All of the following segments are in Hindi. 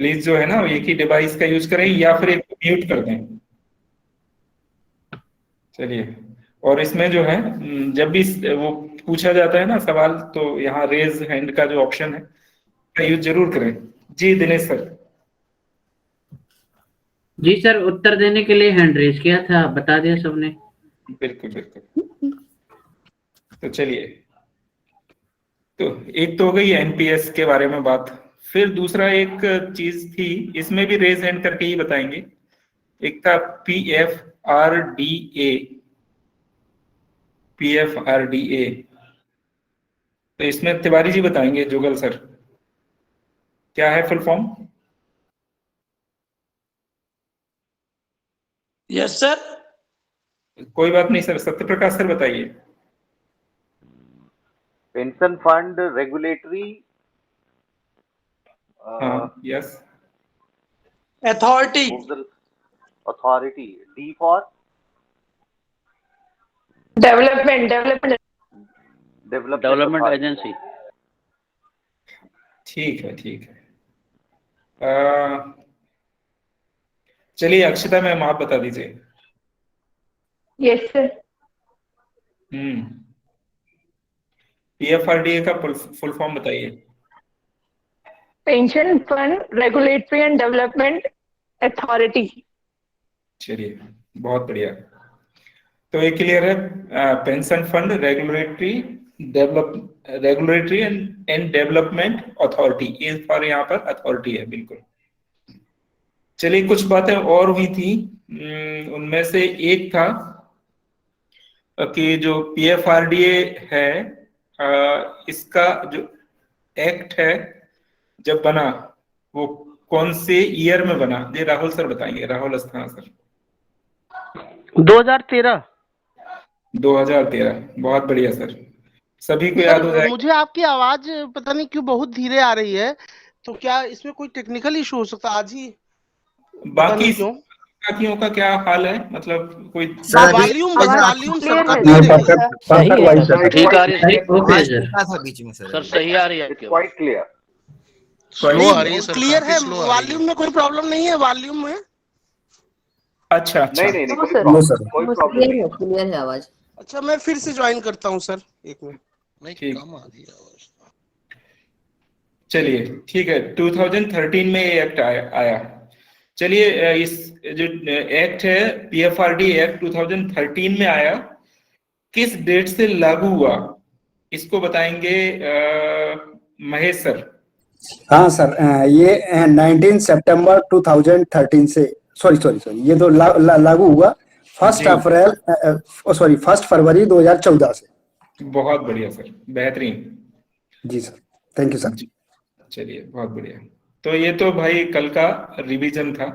प्लीज जो है ना एक ही डिवाइस का यूज करें या फिर एक म्यूट कर दें। चलिए, और इसमें जो है जब भी वो पूछा जाता है ना सवाल, तो यहाँ रेज हैंड का जो ऑप्शन है का यूज जरूर करें। जी दिनेश सर। जी सर, उत्तर देने के लिए हैंड रेज किया था, बता दिया सबने। बिल्कुल बिल्कुल। तो चलिए, तो एक तो हो गई एनपीएस के बारे में बात। फिर दूसरा एक चीज थी, इसमें भी रेज हैंड करके ही बताएंगे। एक था पीएफआरडीए। पीएफआरडीए, तो इसमें तिवारी जी बताएंगे, जुगल सर, क्या है फुल फॉर्म? Yes sir. कोई बात नहीं सर, सत्य प्रकाश सर बताइए। पेंशन फंड रेगुलेटरी हाँ yes. Authority. Authority, D for development agency. ठीक है ठीक है। चलिए अक्षता मैम आप बता दीजिए। Yes sir. पीएफआरडीए का फुल फॉर्म बताइए। Pension fund regulatory and development authority. चलिए बहुत बढ़िया। तो ये क्लियर है, pension fund regulatory and development authority, ये पर यहाँ पर अथॉरिटी है बिल्कुल। चलिए कुछ बातें और हुई थी, उनमें से एक था कि जो पीएफआरडीए है, इसका जो एक्ट है जब बना, वो कौन से ईयर में बना? ये राहुल सर बताएंगे, राहुल अस्थाना सर। 2013। 2013, बहुत बढ़िया सर, सभी को याद हो जाएगा। मुझे आपकी आवाज पता नहीं क्यों बहुत धीरे आ रही है, तो क्या इसमें कोई टेक्निकल इशू हो सकता है आज ही? बाकी साथियों का क्या हाल है, मतलब कोई वॉल्यूम ठीक आ रही है बीच में सर सही आ रही है, क्वाइट क्लियर। स्लो आ रही है सर, क्लियर है। वॉल्यूम में कोई प्रॉब्लम नहीं है? वॉल्यूम में अच्छा नहीं कोई प्रॉब्लम नहीं, क्लियर है आवाज। अच्छा, मैं फिर से ज्वाइन करता हूँ सर, एक मिनट। नहीं कम आ रही है आवाज। चलिए ठीक है, 2013 में ये एक्ट आया। चलिए इस जो एक्ट है पीएफआरडी एक्ट 2013 में आया, किस डेट से लागू हुआ इसको बताएंगे महेश सर। हाँ सर, ये 19 सितंबर 2013 से सॉरी ये तो लागू हुआ 1 फरवरी 2014 से। बहुत बढ़िया सर, बेहतरीन। जी सर, थैंक यू सर। चलिए बहुत बढ़िया। तो ये तो भाई कल का रिवीजन था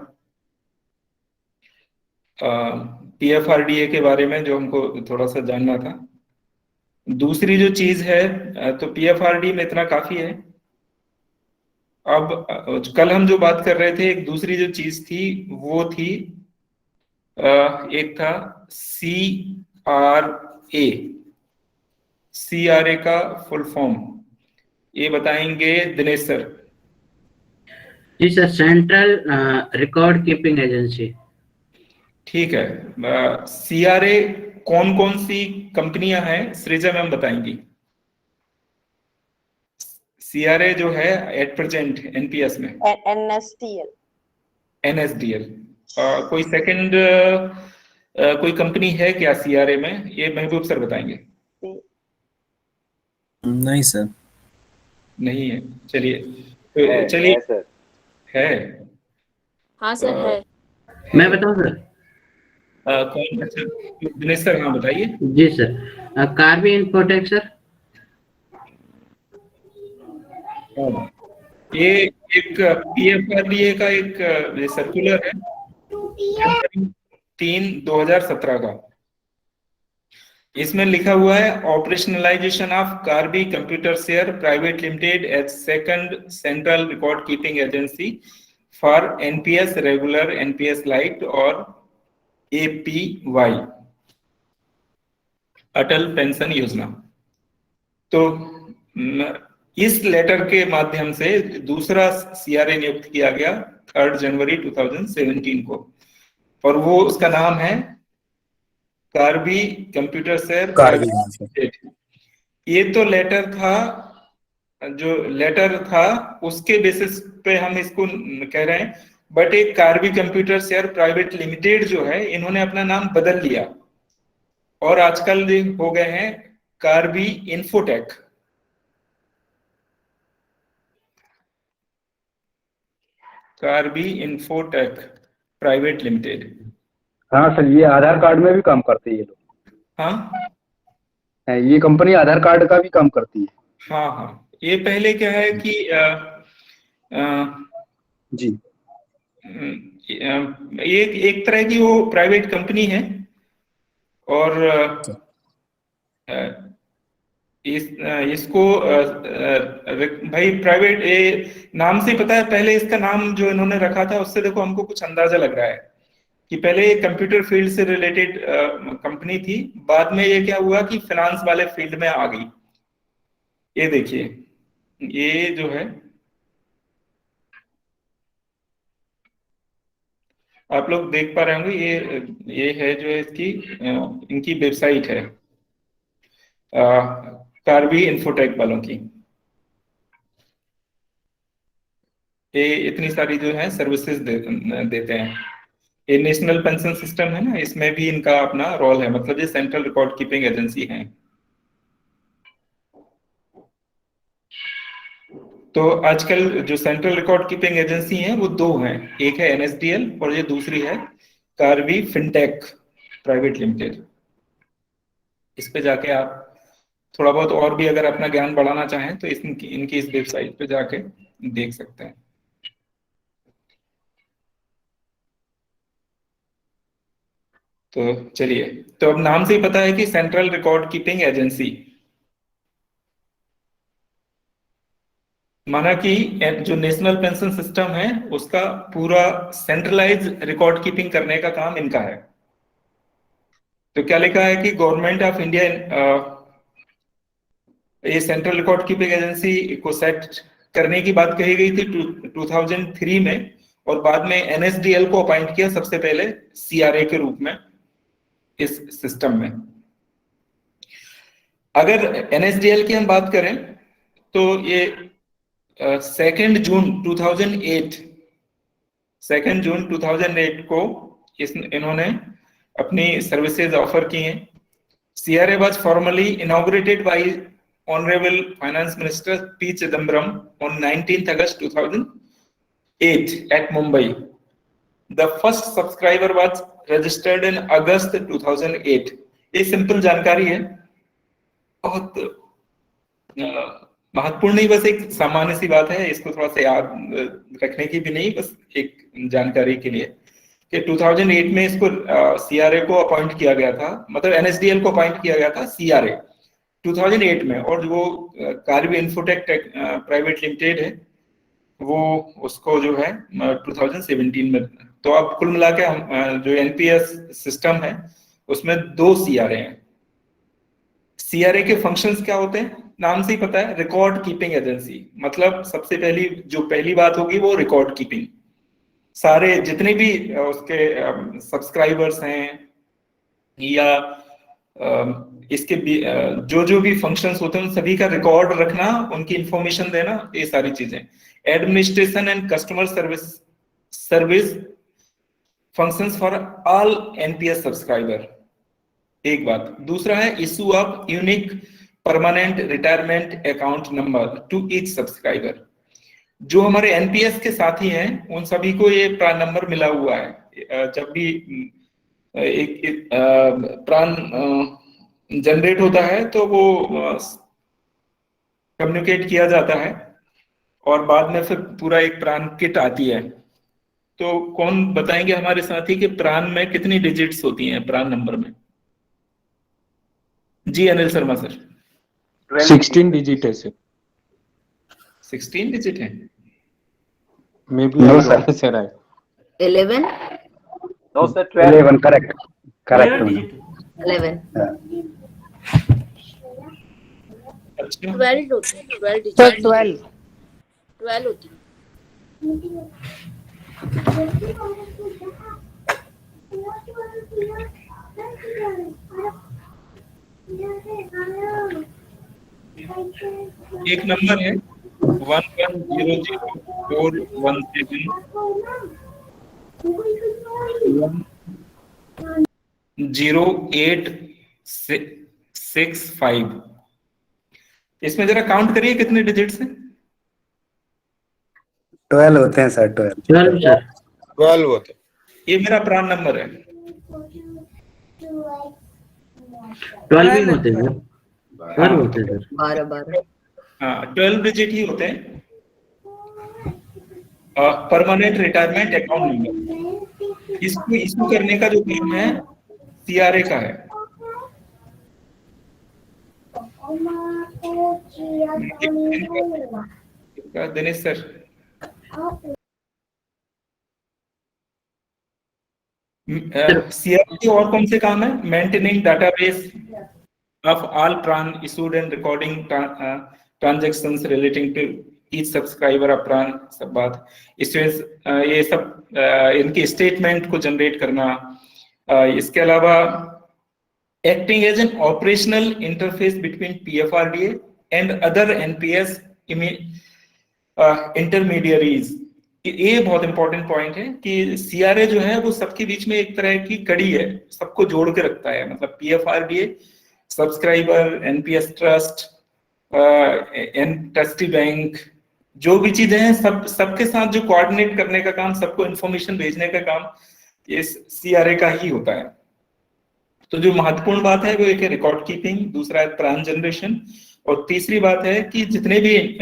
पीएफआरडीए के बारे में, जो हमको थोड़ा सा जानना था। दूसरी जो चीज है, तो पीएफआरडी में इतना काफी है। अब कल हम जो बात कर रहे थे, एक दूसरी जो चीज थी वो थी एक था सीआरए का फुल फॉर्म, ये बताएंगे दिनेश सर। जी sir, central record keeping agency. ठीक है, सीआरए कौन कौन सी कंपनियां हैं, सृजा मैम बताएंगी। सीआरए जो है एट प्रेजेंट एनपीएस में एनएसडीएल। कोई सेकंड कोई कंपनी है क्या सीआरए में? ये महबूब सर बताएंगे। नहीं सर, नहीं है। चलिए चलिए सर है। हाँ सर है। मैं बताऊं सर? कौन? अच्छा दिनेश सर, हाँ बताइए। जी सर, कार्बी इन्फोटेक सर। ये एक पीएफआरडीए का एक सर्कुलर है 3/2017 का। इसमें लिखा हुआ है operationalization of Karvy Computershare private limited as second central record keeping agency for NPS regular, NPS lite और एपीवाई, अटल पेंशन योजना। तो इस लेटर के माध्यम से दूसरा सीआरए नियुक्त किया गया 3 जनवरी 2017 को, और वो उसका नाम है Karbi computer share Karbi, private. ये तो लेटर था, जो लेटर था उसके बेसिस पे हम इसको कह रहे हैं, बट एक Karbi Computershare private limited जो है, इन्होंने अपना नाम बदल लिया और आजकल हो गए हैं Karbi infotech. Karbi infotech private limited. हाँ सर, ये आधार कार्ड में भी काम करती है ये लोग। हाँ, ये कंपनी आधार कार्ड का भी काम करती है। हाँ हाँ, ये पहले क्या है कि जी, एक तरह की वो प्राइवेट कंपनी है, और इसको भाई प्राइवेट नाम से पता है, पहले इसका नाम जो इन्होंने रखा था उससे देखो हमको कुछ अंदाजा लग रहा है कि पहले ये कंप्यूटर फील्ड से रिलेटेड कंपनी थी, बाद में ये क्या हुआ कि फाइनेंस वाले फील्ड में आ गई। ये देखिए, ये जो है आप लोग देख पा रहे होंगे, ये है जो है इसकी इनकी वेबसाइट है कार्बी इन्फोटेक वालों की। ये इतनी सारी जो है सर्विसेज देते हैं। ये नेशनल पेंशन सिस्टम है ना, इसमें भी इनका अपना रोल है, मतलब ये सेंट्रल रिकॉर्ड कीपिंग एजेंसी है। तो आजकल जो सेंट्रल रिकॉर्ड कीपिंग एजेंसी है वो दो हैं, एक है एनएसडीएल और ये दूसरी है कार्बी फिनटेक प्राइवेट लिमिटेड। इस पे जाके आप थोड़ा बहुत और भी अगर अपना ज्ञान बढ़ाना चाहें तो इनकी इस वेबसाइट पे जाके देख सकते हैं। तो चलिए, तो अब नाम से ही पता है कि सेंट्रल रिकॉर्ड कीपिंग एजेंसी, माना कि जो नेशनल पेंशन सिस्टम है उसका पूरा सेंट्रलाइज रिकॉर्ड कीपिंग करने का काम इनका है। तो क्या लिखा है कि गवर्नमेंट ऑफ इंडिया ये सेंट्रल रिकॉर्ड कीपिंग एजेंसी को सेट करने की बात कही गई थी 2003 में, और बाद में एनएसडीएल को अपॉइंट किया सबसे पहले सीआरए के रूप में इस सिस्टम में। अगर एनएसडीएल की हम बात करें तो ये 2 जून 2008 को इन्होंने अपनी सर्विसेज ऑफर की हैं। CRA was formally inaugurated by honourable finance minister P Chidambaram on 19 August 2008 at Mumbai. The first subscriber was registered in August 2008। ये सिंपल जानकारी है, बहुत महत्वपूर्ण नहीं, बस एक सामान्य सी बात है, इसको थोड़ा सा याद रखने की भी नहीं, बस एक जानकारी के लिए कि 2008 में इसको सीआरए को अपॉइंट किया गया था, मतलब एनएसडीएल को अपॉइंट किया गया था सीआरए 2008 में, और वो कार्बी इन्फोटेक प्राइवेट लिमिटेड है वो उसको जो है 2017 में। तो अब कुल मिला के हम जो एनपीएस सिस्टम है उसमें 2 सीआरए हैं। सीआरए के फंक्शंस क्या होते हैं, नाम से ही पता है, रिकॉर्ड कीपिंग एजेंसी। मतलब सबसे पहली बात होगी वो रिकॉर्ड कीपिंग। सारे जितने भी उसके सब्सक्राइबर्स हैं या इसके जो भी फंक्शंस होते हैं उन सभी का रिकॉर्ड रखना, उनकी इंफॉर्मेशन देना, ये सारी चीजें। Administration and customer service functions for all NPS subscriber, एक बात। दूसरा है issue of unique permanent retirement account number two each subscriber. जो हमारे एनपीएस के साथी हैं उन सभी को ये प्रान नंबर मिला हुआ है। जब भी एक प्रान जनरेट होता है तो वो कम्युनिकेट किया जाता है और बाद में फिर पूरा एक प्रान किट आती है। तो कौन बताएंगे हमारे साथी कि प्रान में कितनी डिजिट्स होती हैं प्रान नंबर में? जी अनिल शर्मा सर। 16 डिजिट है सर। 16 डिजिट है? May be No, sir. Sir है 11 No, sir, 12. 11 करेक्ट। 11 अच्छा 12 होते हैं, 12 सर डिजिट 12 12 होती है। एक नंबर है 110417108665। इसमें जरा काउंट करिए कितने डिजिट्स हैं। 12 होते हैं सर, 12। 12 सर। 12 होते हैं। ये मेरा प्राण नंबर है। 12 ही होते हैं सर, 12 होते हैं सर। 12 12 हाँ 12 डिजिट ही होते हैं। परमानेंट रिटायरमेंट अकाउंट नंबर, इसको इशू करने का जो काम है सीआरए का है। दिनेश सर, सीआरए के और कौन से काम है? Maintaining database of all PRAN issued and recording transactions relating to each subscriber of PRAN, सब बात इसमें ये सब इनकी स्टेटमेंट को जनरेट करना। इसके अलावा acting as an operational interface between PFRDA and other NPS intermediaries. ये बहुत इंपॉर्टेंट पॉइंट है कि सीआरए जो है वो सबके बीच में एक तरह की कड़ी है, सबको जोड़ के रखता है। मतलब PFRDA, subscriber, NPS trust, trustee bank, जो भी चीजें हैं सबके साथ जो कोऑर्डिनेट करने का काम, सबको इंफॉर्मेशन भेजने का काम ये सीआरए का ही होता है। तो जो महत्वपूर्ण बात है वो एक है रिकॉर्ड कीपिंग, दूसरा है प्राण जनरेशन, और तीसरी बात है कि जितने भी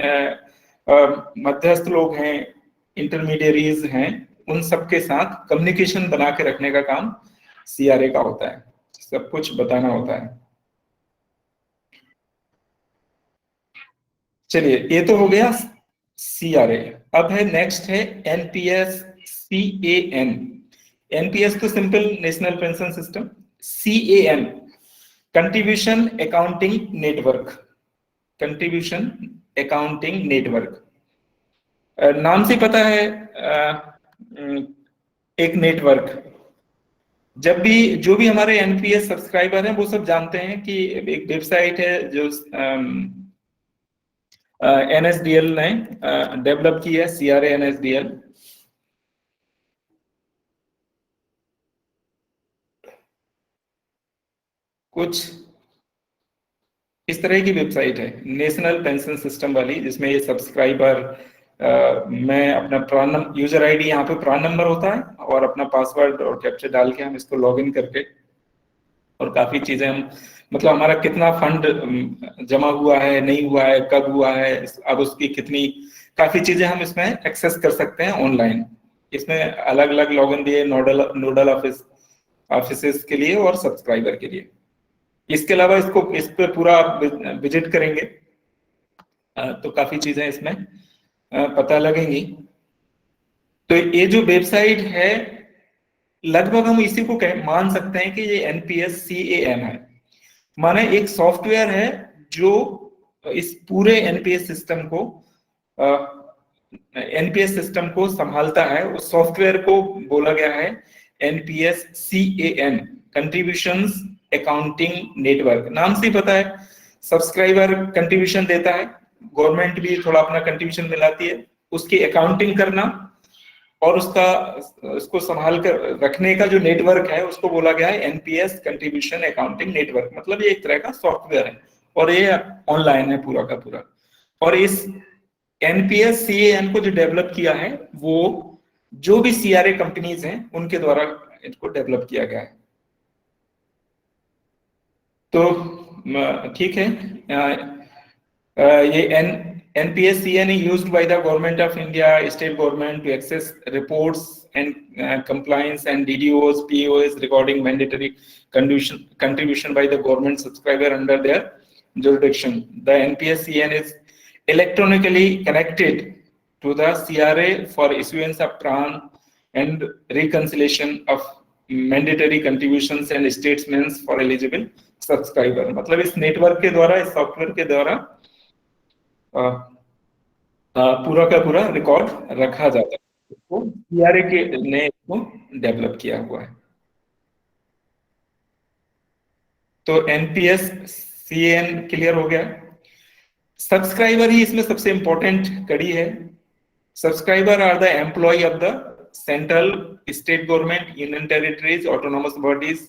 मध्यस्थ लोग हैं, इंटरमीडियरीज हैं, उन सबके साथ कम्युनिकेशन बना के रखने का काम सीआरए का होता है, सब कुछ बताना होता है। चलिए, ये तो हो गया सीआरए। अब है नेक्स्ट है एनपीएस सीएएन। एनपीएस तो simple national pension system, CAN contribution accounting network. Contribution accounting network नाम से पता है एक नेटवर्क। जब भी जो भी हमारे एनपीएस सब्सक्राइबर हैं वो सब जानते हैं कि एक वेबसाइट है जो एनएसडीएल ने डेवलप की है, सीआरए एनएसडीएल। कुछ इस तरह की वेबसाइट है नेशनल पेंशन सिस्टम वाली, जिसमें ये सब्सक्राइबर मैं अपना प्राण यूजर आईडी, यहाँ पे प्राण नंबर होता है और अपना पासवर्ड और कैप्चा डाल के हम इसको लॉगिन करके, और काफी चीजें हम मतलब हमारा कितना फंड जमा हुआ है, नहीं हुआ है, कब हुआ है, अब उसकी कितनी, काफी चीजें हम इसमें एक्सेस कर सकते हैं ऑनलाइन। इसमें अलग अलग लॉगिन दिए नोडल ऑफिसेस के लिए और सब्सक्राइबर के लिए। इसके अलावा इस पे पूरा विजिट करेंगे तो काफी चीजें इसमें पता लगेंगी। तो ये जो वेबसाइट है लगभग हम इसी को मान सकते हैं कि ये एनपीएस सीएएन है। माने एक सॉफ्टवेयर है जो इस पूरे एनपीएस सिस्टम को संभालता है। उस सॉफ्टवेयर को बोला गया है NPS CAN, contributions accounting network. नाम से ही पता है सब्सक्राइबर कंट्रीब्यूशन देता है, गवर्नमेंट भी थोड़ा अपना कंट्रीब्यूशन मिलाती है, उसकी अकाउंटिंग करना और उसको संभाल कर रखने का जो नेटवर्क है उसको बोला गया है एनपीएस कंट्रीब्यूशन अकाउंटिंग नेटवर्क। मतलब ये एक तरह का सॉफ्टवेयर है और ये ऑनलाइन है पूरा का पूरा। और इस एनपीएस सीएएन को जो डेवलप किया है वो जो भी सीआरए कंपनीज हैं उनके द्वारा इसको डेवलप किया गया है। तो ठीक है, ये NPS CN is used by the government of India, state government to access reports and compliance and DDOs, POs regarding mandatory contribution by the government subscriber under their jurisdiction. The NPS CN is electronically connected to the CRA for issuance of PRAN and reconciliation of mandatory contributions and statements for eligible subscriber. मतलब इस नेटवर्क के द्वारा, इस सॉफ्टवेयर के द्वारा पूरा का पूरा रिकॉर्ड रखा जाता है। तो सीआरए के ने इसको डेवलप किया हुआ है। तो एनपीएस सीएन क्लियर हो गया। सब्सक्राइबर ही इसमें सबसे इंपॉर्टेंट कड़ी है। Subscriber are the employ of the central, state government, union territories, autonomous bodies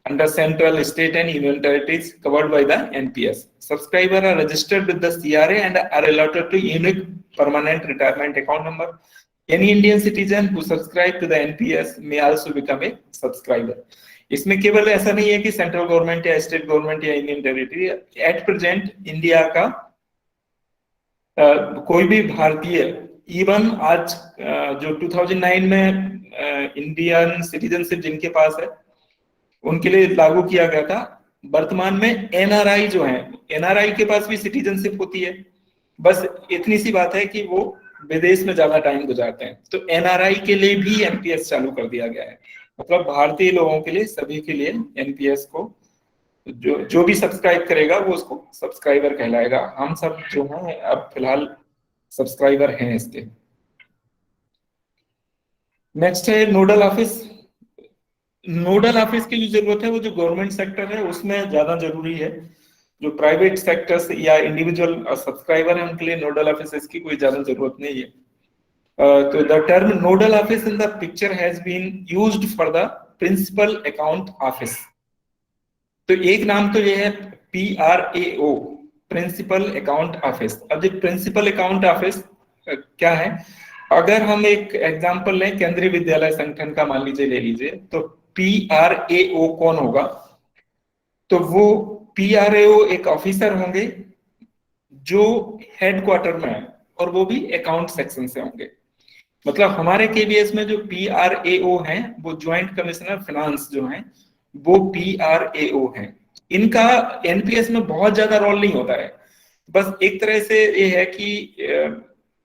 under central, state and union territories covered by the NPS. Subscribers are registered with the CRA and are allotted to unique permanent retirement account number. Any Indian citizen who subscribe to the NPS may also become a subscriber. इसमें केवल ऐसा नहीं है कि सेंट्रल गवर्नमेंट या स्टेट गवर्नमेंट या union territory, at present India का कोई भी भारतीय, इवन आज जो 2009 में इंडियन सिटीजनशिप जिनके पास है उनके लिए लागू किया गया था। वर्तमान में एनआरआई जो है, एनआरआई के पास भी सिटीजनशिप होती है, बस इतनी सी बात है कि वो विदेश में ज्यादा टाइम गुजारते हैं। तो एनआरआई के लिए भी एनपीएस चालू कर दिया गया है। मतलब भारतीय लोगों के लिए, सभी के लिए एनपीएस को जो भी सब्सक्राइब करेगा वो उसको सब्सक्राइबर कहलाएगा। हम सब जो हैं अब फिलहाल सब्सक्राइबर हैं इसके। नेक्स्ट है नोडल ऑफिस। नोडल ऑफिस की जो जरूरत है वो जो गवर्नमेंट सेक्टर है उसमें ज्यादा जरूरी है। जो प्राइवेट सेक्टर्स या इंडिविजुअल सब्सक्राइबर है उनके लिए नोडल ऑफिस की कोई ज्यादा जरूरत नहीं है। तो the term nodal office in the picture has been used for the principal account office. तो एक नाम तो ये है PRAO, प्रिंसिपल अकाउंट ऑफिस। अब जो प्रिंसिपल अकाउंट ऑफिस क्या है, अगर हम एक एग्जांपल लें केंद्रीय विद्यालय संगठन का, मान लीजिए, ले लीजिए, तो PRAO कौन होगा? तो वो PRAO एक ऑफिसर होंगे जो हेडक्वार्टर में है और वो भी अकाउंट सेक्शन से होंगे। मतलब हमारे केबीएस में जो PRAO हैं वो ज्वाइंट कमिश्नर फाइनेंस जो हैं वो PRAO हैं। इनका एनपीएस में बहुत ज्यादा रोल नहीं होता है। बस एक तरह से ये है कि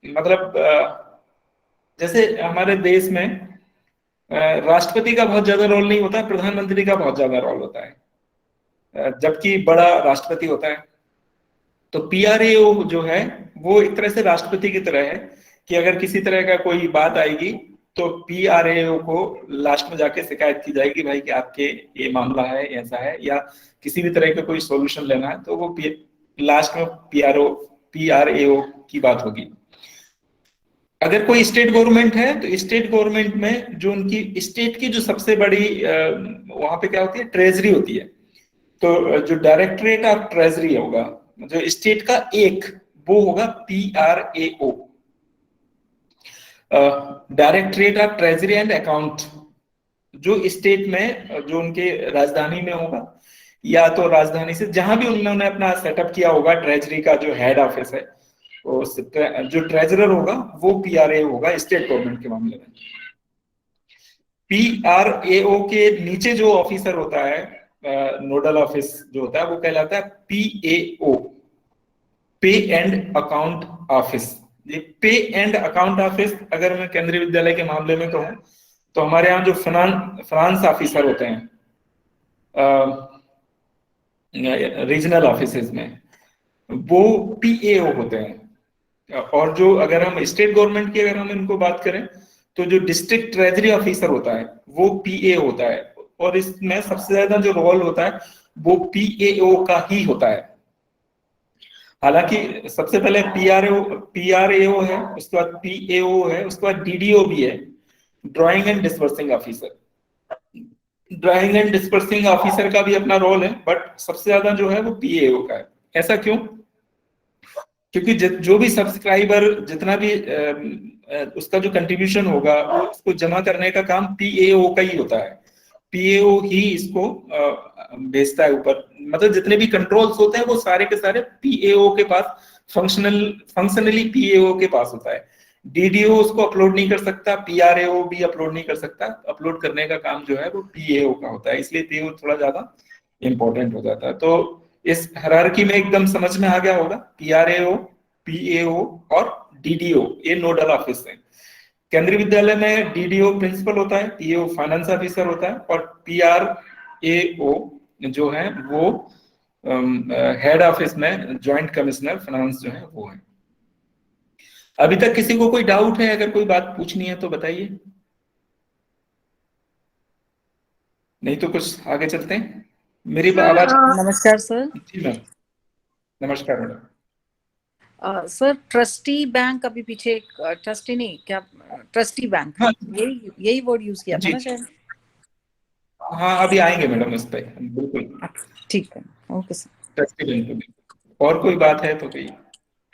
मतलब जैसे हमारे देश में राष्ट्रपति का बहुत ज्यादा रोल नहीं होता, प्रधानमंत्री का बहुत ज्यादा रोल होता है, जबकि बड़ा राष्ट्रपति होता है। तो PRAO जो है वो एक तरह से राष्ट्रपति की तरह है कि अगर किसी तरह का कोई बात आएगी तो PRAO को लास्ट में जाके शिकायत की जाएगी, भाई कि आपके ये मामला है, ऐसा है, या किसी भी तरह का कोई सॉल्यूशन लेना है, तो वो लास्ट में PRAO की बात होगी। अगर कोई स्टेट गवर्नमेंट है तो स्टेट गवर्नमेंट में जो उनकी स्टेट की जो सबसे बड़ी वहां पे क्या होती है, ट्रेजरी होती है। तो जो डायरेक्टरेट ऑफ ट्रेजरी होगा, जो स्टेट का एक, वो होगा PRAO, directorate of treasury and account. जो स्टेट में जो उनके राजधानी में होगा या तो राजधानी से जहां भी उन्होंने अपना सेटअप किया होगा, ट्रेजरी का जो हेड ऑफिस है, जो ट्रेजरर होगा वो PRAO होगा स्टेट गवर्नमेंट के मामले में। PRAO के नीचे जो ऑफिसर होता है, नोडल ऑफिस जो होता है, वो कहलाता है PAO, पे एंड अकाउंट ऑफिस। ये पे एंड अकाउंट ऑफिस अगर मैं केंद्रीय विद्यालय के मामले में कहूं तो हमारे यहाँ जो फाइनेंस ऑफिसर होते हैं रीजनल ऑफिसेज में, वो PAO होते हैं। और जो अगर हम स्टेट गवर्नमेंट की अगर हम इनको बात करें तो जो डिस्ट्रिक्ट ट्रेजरी ऑफिसर होता है वो PA होता है। और इसमें सबसे ज्यादा जो रोल होता है वो PAO का ही होता है। हालांकि सबसे पहले PRAO है, उसके बाद PAO है, उसके बाद DDO भी है, drawing and dispersing officer. Drawing and dispersing officer का भी अपना रोल है, बट सबसे ज्यादा जो है वो PAO का है। ऐसा क्यों? क्योंकि जो भी सब्सक्राइबर जितना भी उसका जो कंट्रीब्यूशन होगा उसको जमा करने का काम PAO का ही होता है। PAO ही इसको भेजता है ऊपर। मतलब जितने भी कंट्रोल्स होते हैं वो सारे के सारे PAO के पास, फंक्शनली PAO के पास होता है। DDO उसको अपलोड नहीं कर सकता, PRAO भी अपलोड नहीं कर सकता। अपलोड करने का काम जो है वो PAO का होता है, इसलिए PAO थोड़ा ज्यादा इंपॉर्टेंट हो जाता है। तो इस हायरार्की में एकदम समझ में आ गया होगा, PRAO, PAO और DDO ये नोडल ऑफिस हैं। केंद्रीय विद्यालय में डीडीओ प्रिंसिपल होता है, पीएओ फाइनेंस ऑफिसर होता है, और पीआरएओ जो है वो हेड ऑफिस में ज्वाइंट कमिश्नर फाइनेंस जो है वो है। अभी तक किसी को कोई डाउट है? अगर कोई बात पूछनी है तो बताइए, नहीं तो कुछ आगे चलते हैं। मेरी आवाज? नमस्कार सर। जी मैम, नमस्कार मैडम। सर ट्रस्टी बैंक अभी पीछे, ट्रस्टी नहीं क्या, ट्रस्टी बैंक, हाँ, यही वर्ड यूज किया था ना शायद? हाँ अभी आएंगे मैडम इस पे, बिल्कुल ठीक है, ओके सर। ट्रस्टी बैंक पे और कोई बात है तो कहिए।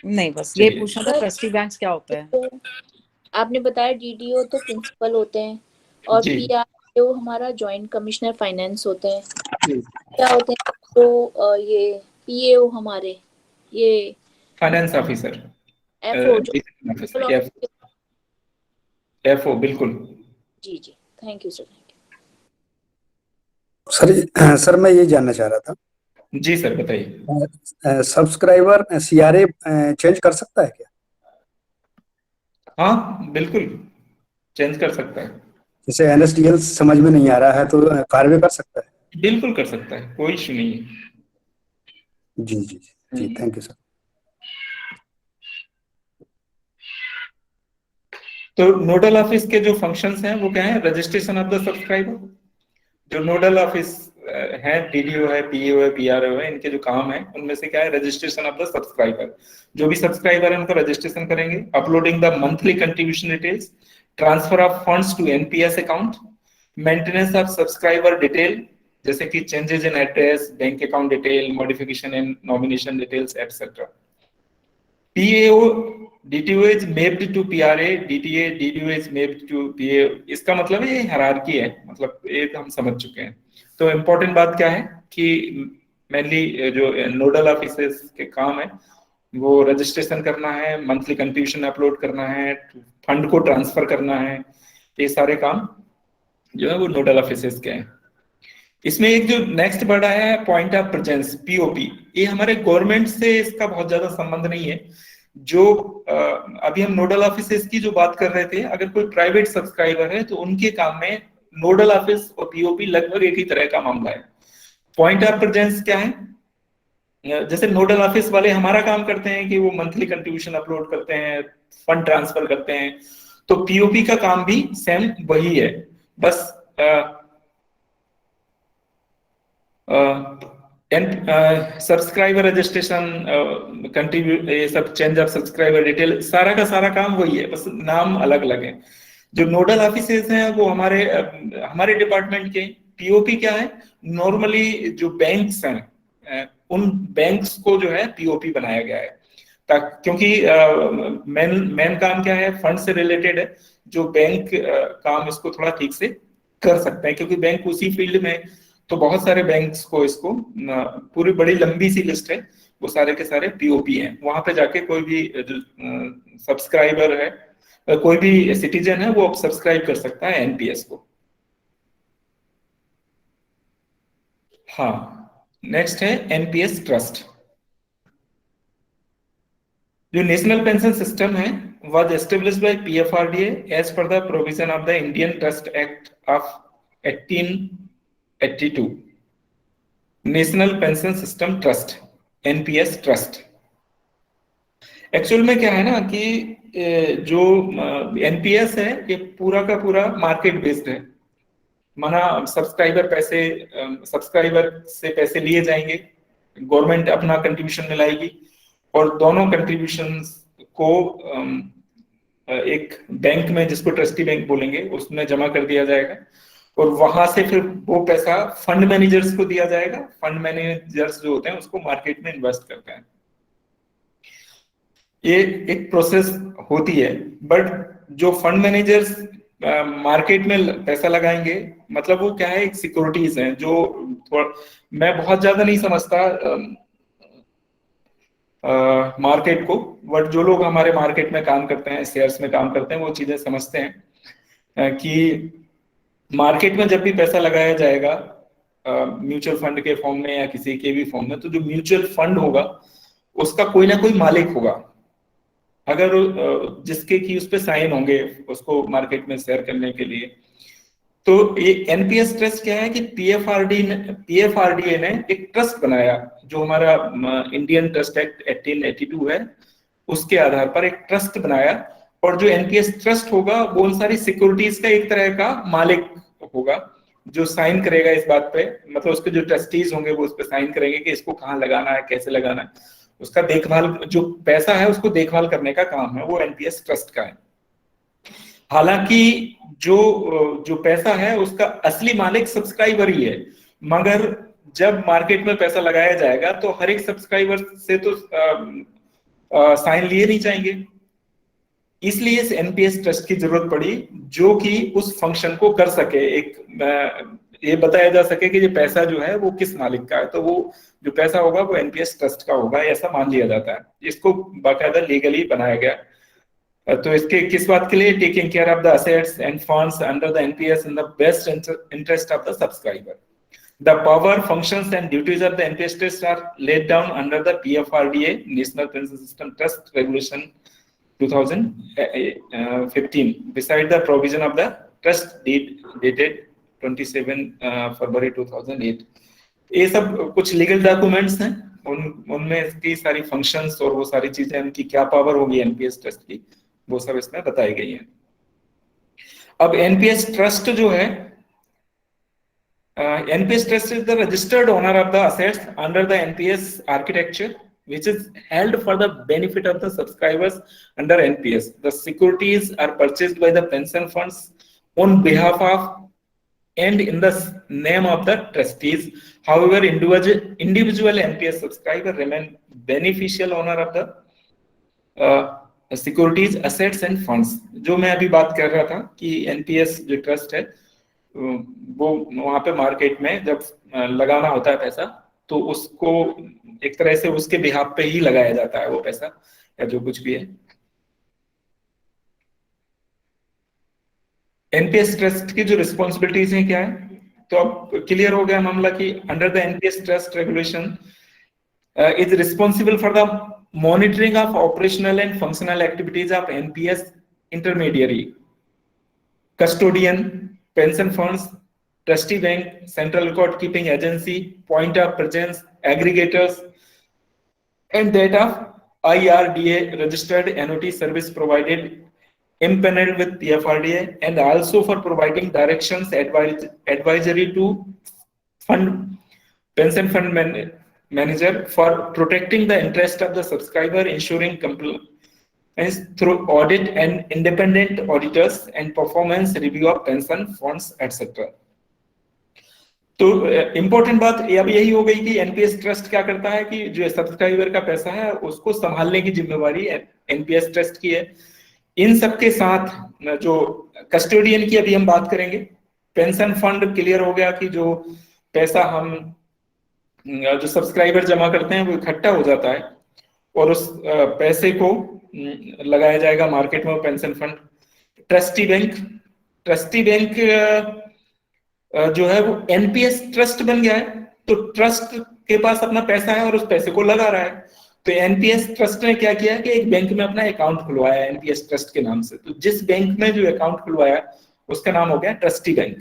नहीं बस ये पूछना था, ट्रस्टी बैंक क्या होता है? तो आपने बताया डीडीओ तो प्रिंसिपल होते हैं और पीआरओ हमारा जॉइंट कमिश्नर फाइनेंस होते हैं। क्या होते हैं तो ये पीएओ हमारे ये फाइनेंस ऑफिसर, एफओ बिल्कुल। जी जी, थैंक यू सर। सर मैं ये जानना चाह रहा था। जी सर बताइए। सब्सक्राइबर सीआरए चेंज कर सकता है क्या? हाँ बिल्कुल चेंज कर सकता है। जैसे एनएसडीएल समझ में नहीं आ रहा है तो कार्य कर सकता है? बिल्कुल कर सकता है, कोई इशू नहीं है। जी जी जी, थैंक यू सर। तो नोडल ऑफिस के जो फंक्शंस हैं वो क्या है? Registration of the subscriber. जो नोडल ऑफिस है, डीडीओ है, पीएओ है, पीआरओ है, इनके जो काम है उनमें से क्या है? Registration of the subscriber. जो भी सब्सक्राइबर है उनको रजिस्ट्रेशन करेंगे, uploading the monthly contribution details, transfer of funds to NPS account, maintenance of subscriber detail जैसे कि changes in address, bank account detail, modification in nomination details etcetera. PAO DTO is mapped to PRA, DDO is mapped to PAO। इसका मतलब ये हायरार्की है, मतलब ये हम समझ चुके हैं। तो इम्पोर्टेंट बात क्या है कि मेनली जो नोडल ऑफिसर्स के काम है वो रजिस्ट्रेशन करना है, मंथली कंट्रीब्यूशन अपलोड करना है, फंड को ट्रांसफर करना है, ये सारे काम जो है वो नोडल ऑफिसर्स के हैं। इसमें एक जो नेक्स्ट बढ़ा है पॉइंट ऑफ प्रेजेंस, पीओपी, ये हमारे गवर्नमेंट से इसका बहुत ज्यादा संबंध नहीं है। जो अभी हम नोडल ऑफिसेस की जो बात कर रहे थे, अगर कोई प्राइवेट सब्सक्राइबर है तो उनके काम में नोडल ऑफिस और पीओपी लगभग एक ही तरह का मामला है। पॉइंट ऑफ प्रेजेंस क्या है? जैसे नोडल ऑफिस वाले हमारा काम करते हैं कि वो मंथली कंट्रीब्यूशन अपलोड करते हैं, फंड ट्रांसफर करते हैं, तो पीओपी का काम भी सेम वही है। बस सब्सक्राइबर रजिस्ट्रेशन, कंट्रीब्यूट, ये सब चेंज ऑफ सब्सक्राइबर डिटेल, सारा का सारा काम वही है, बस नाम अलग अलग है। जो नोडल ऑफिसेस हैं वो हमारे डिपार्टमेंट के। पीओपी क्या है? नॉर्मली जो बैंक्स हैं उन बैंक्स को जो है पीओपी बनाया गया है, क्योंकि मेन काम क्या है? फंड से रिलेटेड है। जो बैंक काम इसको थोड़ा ठीक से कर सकते हैं, क्योंकि बैंक उसी फील्ड में, तो बहुत सारे बैंक्स को इसको पूरी बड़ी लंबी सी लिस्ट है, वो सारे के सारे पीओपी हैं। वहां पे जाके कोई भी सब्सक्राइबर है, कोई भी सिटीजन है, वो सब्सक्राइब कर सकता है एनपीएस को। हाँ, नेक्स्ट है एनपीएस ट्रस्ट। जो नेशनल पेंशन सिस्टम है was established by PFRDA as per the provision of the Indian Trust Act of 1882। National pension system trust, NPS trust. Actual में क्या है ना कि जो एनपीएस है ये पूरा का पूरा मार्केट बेस्ड है। माना सब्सक्राइबर से पैसे लिए जाएंगे, गवर्नमेंट अपना कंट्रीब्यूशन मिलाएगी और दोनों कंट्रीब्यूशंस को एक बैंक में, जिसको ट्रस्टी बैंक बोलेंगे, उसमें जमा कर दिया जाएगा और वहां से फिर वो पैसा फंड मैनेजर्स को दिया जाएगा। फंड मैनेजर्स जो होते हैं उसको मार्केट में इन्वेस्ट करते हैं। ये एक प्रोसेस होती है, बट जो फंड मैनेजर्स मार्केट में पैसा लगाएंगे, मतलब वो क्या है, एक सिक्योरिटीज हैं जो मैं बहुत ज्यादा नहीं समझता मार्केट को, बट जो लोग हमारे मार्केट में काम करते हैं, शेयर्स में काम करते हैं, वो चीजें समझते हैं कि मार्केट में जब भी पैसा लगाया जाएगा म्यूचुअल फंड के फॉर्म में या किसी के भी फॉर्म में, तो जो म्यूचुअल फंड होगा उसका कोई ना कोई मालिक होगा। अगर जिसके की उस पे साइन होंगे उसको मार्केट में शेयर करने के लिए। तो ये एनपीएस ट्रस्ट क्या है कि पीएफआरडीए ने एक ट्रस्ट बनाया, जो हमारा इंडियन ट्रस्ट एक्ट 1882 है, उसके आधार पर एक ट्रस्ट बनाया। और जो एनपीएस ट्रस्ट होगा वो उन सारी सिक्योरिटीज का एक तरह का मालिक होगा, जो साइन करेगा इस बात पे, मतलब उसके जो ट्रस्टीज होंगे वो उस पे साइन करेंगे कि इसको कहाँ लगाना है, कैसे लगाना है, उसका देखभाल, जो पैसा है उसको देखभाल करने का काम है वो एनपीएस ट्रस्ट का है। हालांकि जो पैसा है उसका असली मालिक सब्सक्राइबर ही है, मगर जब मार्केट में पैसा लगाया जाएगा तो हर एक सब्सक्राइबर से तो साइन लिए नहीं जाएंगे, इसलिए इस एनपीएस ट्रस्ट की जरूरत पड़ी, जो कि उस फंक्शन को कर सके, एक ये बताया जा सके कि ये पैसा जो है वो किस मालिक का है, तो वो जो पैसा होगा वो एनपीएस ट्रस्ट का होगा, ऐसा मान लिया जाता है। इसको बाकायदा लीगली बनाया गया। तो इसके किस बात के लिए, taking care of the assets end funds under the NPS in the best interest of the subscriber. The power, functions and duties of the NPS trust are laid down under the PFRDA National Pension System Trust Regulation 2015 beside the provision of the trust deed dated 27 फरवरी 2008। ये सब कुछ लीगल डॉक्यूमेंट्स हैं, उनमें इसकी सारी फंक्शंस और वो सारी चीजें, उनकी क्या पावर होगी एनपीएस ट्रस्ट की, वो सब इसमें बताई गई हैं। अब एनपीएस ट्रस्ट जो है, NPS trust is the registered owner of the assets under the NPS architecture, which is held for the benefit of the subscribers under NPS. The securities are purchased by the pension funds on behalf of and in the name of the trustees. However, individual NPS subscriber remain beneficial owner of the securities, assets and funds. जो मैं अभी बात कर रहा था कि NPS जो ट्रस्ट है वो वहां पे मार्केट में जब लगाना होता है पैसा, तो उसको एक तरह से उसके बिहाफ पे ही लगाया जाता है वो पैसा या जो कुछ भी है। एनपीएस ट्रस्ट की जो रिस्पॉन्सिबिलिटीज हैं क्या है, तो अब क्लियर हो गया मामला कि under the NPS trust regulation is responsible for the monitoring of operational and functional activities of NPS intermediary, custodian, pension funds, trustee bank, central record keeping agency, point of presence, aggregators, and that of IRDA registered annuity service provided impaneled with PFRDA, and also for providing directions advisory to pension fund manager for protecting the interest of the subscriber, ensuring compliance through audit and independent auditors and performance review of pension funds etc. तो इंपॉर्टेंट बात अब यही हो गई कि एनपीएस ट्रस्ट क्या करता है कि जो सब्सक्राइबर का पैसा है उसको संभालने की जिम्मेवारी एनपीएस ट्रस्ट की है। इन सबके साथ जो कस्टोडियन की अभी हम बात करेंगे, पेंशन फंड क्लियर हो गया कि जो पैसा हम जो सब्सक्राइबर जमा करते हैं वो इकट्ठा हो जाता है और उस पैसे को लगाया जाएगा मार्केट में, पेंशन फंड। ट्रस्टी बैंक जो है वो एनपीएस ट्रस्ट बन गया है, तो ट्रस्ट के पास अपना पैसा है और उस पैसे को लगा रहा है। तो एनपीएस ट्रस्ट ने क्या किया कि एक बैंक में अपना अकाउंट खुलवाया एनपीएस ट्रस्ट के नाम से। तो जिस बैंक में जो अकाउंट खुलवाया उसका नाम हो गया ट्रस्टी बैंक,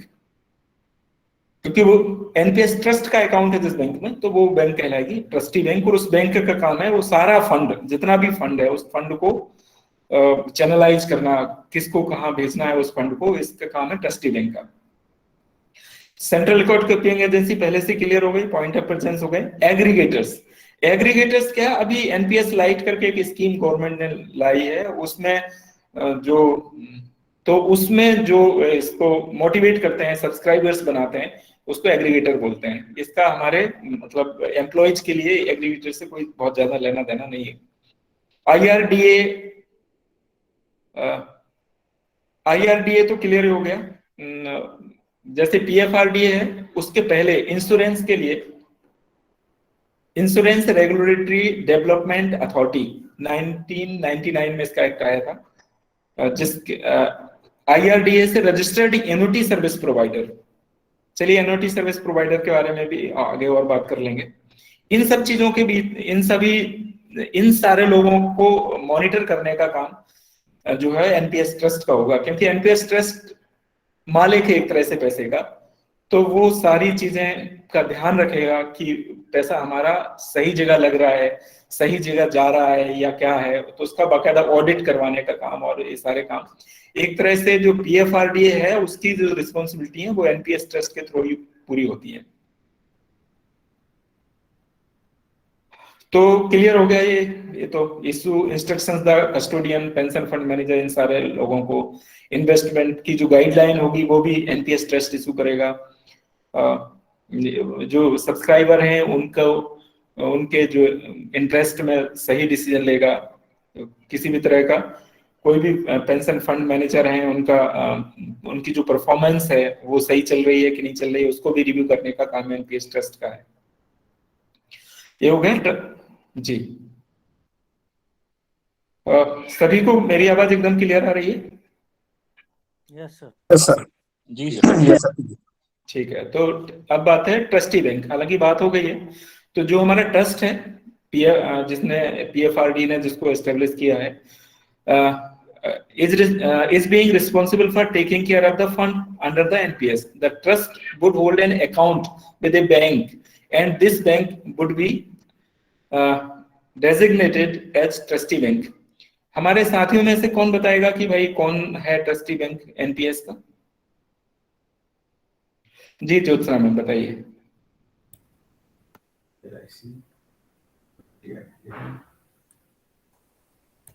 क्योंकि वो एनपीएस ट्रस्ट का अकाउंट है जिस बैंक में, तो वो बैंक कहलाएगी ट्रस्टी बैंक। और उस बैंक का काम है वो सारा फंड, जितना भी फंड है उस फंड को चैनलाइज करना, किसको कहाँ भेजना है उस फंड को, इसका काम है ट्रस्टी बैंक का। सेंट्रल रिकॉर्ड कीपिंग एजेंसी पहले से क्लियर हो गई, पॉइंट ऑफ प्रेजेंस हो गए। एग्रीगेटर्स क्या, अभी एनपीएस लाइट करके एक स्कीम गवर्नमेंट ने लाई है, उसमें जो इसको मोटिवेट करते हैं, सब्सक्राइबर्स बनाते हैं, उसको एग्रीगेटर बोलते हैं। इसका हमारे मतलब एम्प्लॉयज के लिए एग्रीगेटर से कोई बहुत ज्यादा लेना देना नहीं है। आईआरडीए तो क्लियर हो गया। जैसे पीएफआरडीए है, उसके पहले इंश्योरेंस के लिए इंश्योरेंस रेगुलेटरी डेवलपमेंट अथॉरिटी 1999 में इसका एक्ट आया था, जिसके आईआरडीए से रजिस्टर्ड एन्युटी सर्विस प्रोवाइडर। चलिए एन्युटी सर्विस प्रोवाइडर के बारे में भी आगे और बात कर लेंगे। इन सब चीजों के बीच, इन सभी इन सारे लोगों को मॉनिटर करने का काम जो है एनपीएस ट्रस्ट का होगा, क्योंकि एनपीएस ट्रस्ट मालिक है एक तरह से पैसे का, तो वो सारी चीजें का ध्यान रखेगा कि पैसा हमारा सही जगह लग रहा है, सही जगह जा रहा है या क्या है, तो उसका बाकायदा ऑडिट करवाने का काम और ये सारे काम एक तरह से जो पीएफआरडीए है उसकी जो रिस्पॉन्सिबिलिटी है वो एनपीएस ट्रस्ट के थ्रू ही पूरी होती है। तो क्लियर हो गया ये तो issue instructions the custodian, pension fund manager, इन सारे लोगों को इन्वेस्टमेंट की जो गाइडलाइन होगी वो भी एनपीएस ट्रस्ट इशू करेगा। जो सब्सक्राइबर हैं उनको उनके जो इंटरेस्ट में सही डिसीजन लेगा, किसी भी तरह का कोई भी पेंशन फंड मैनेजर हैं उनका उनकी जो परफॉर्मेंस है वो सही चल रही है कि नहीं चल रही है उसको भी रिव्यू करने का काम एनपीएस ट्रस्ट का है। ये हो गया जी। सभी को मेरी आवाज एकदम क्लियर आ रही है? Yes sir. Yes sir. जी सर। Yes sir. ठीक है, तो अब बात है ट्रस्टी बैंक। हालांकि बात हो गई है, तो जो हमारा ट्रस्ट है जिसने पीएफआरडी ने जिसको एस्टेब्लिश किया है is being responsible for taking care of the fund under the NPS. The trust would hold an account with a bank and this bank would be designated as trustee bank. हमारे साथियों में से कौन बताएगा कि भाई कौन है ट्रस्टी बैंक एनपीएस का? जी ज्योत्सना मैम बताइए।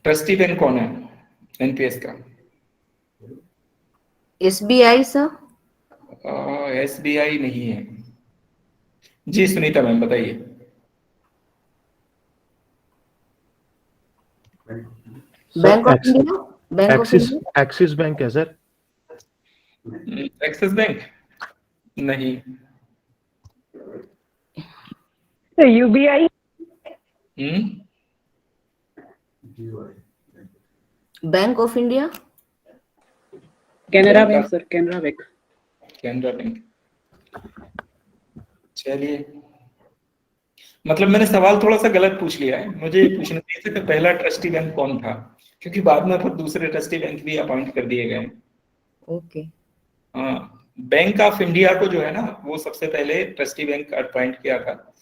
ट्रस्टी बैंक कौन है एनपीएस का? SBI sir. एसबीआई नहीं है जी। सुनीता मैम बताइए। Bank of India. Bank of India. Axis bank है सर। एक्सिस बैंक नहीं। UBI. Bank of India. Canara bank sir. Canara bank. Canara bank. चलिए, मतलब मैंने सवाल थोड़ा सा गलत पूछ लिया है। मुझे ये पूछना चाहिए था कि पहला ट्रस्टी बैंक कौन था, क्योंकि बाद में फिर दूसरे ट्रस्टी बैंक भी अपॉइंट कर दिए गए। ओके। हाँ, बैंक ऑफ इंडिया को जो है ना वो सबसे पहले ट्रस्टी बैंक अपॉइंट किया था।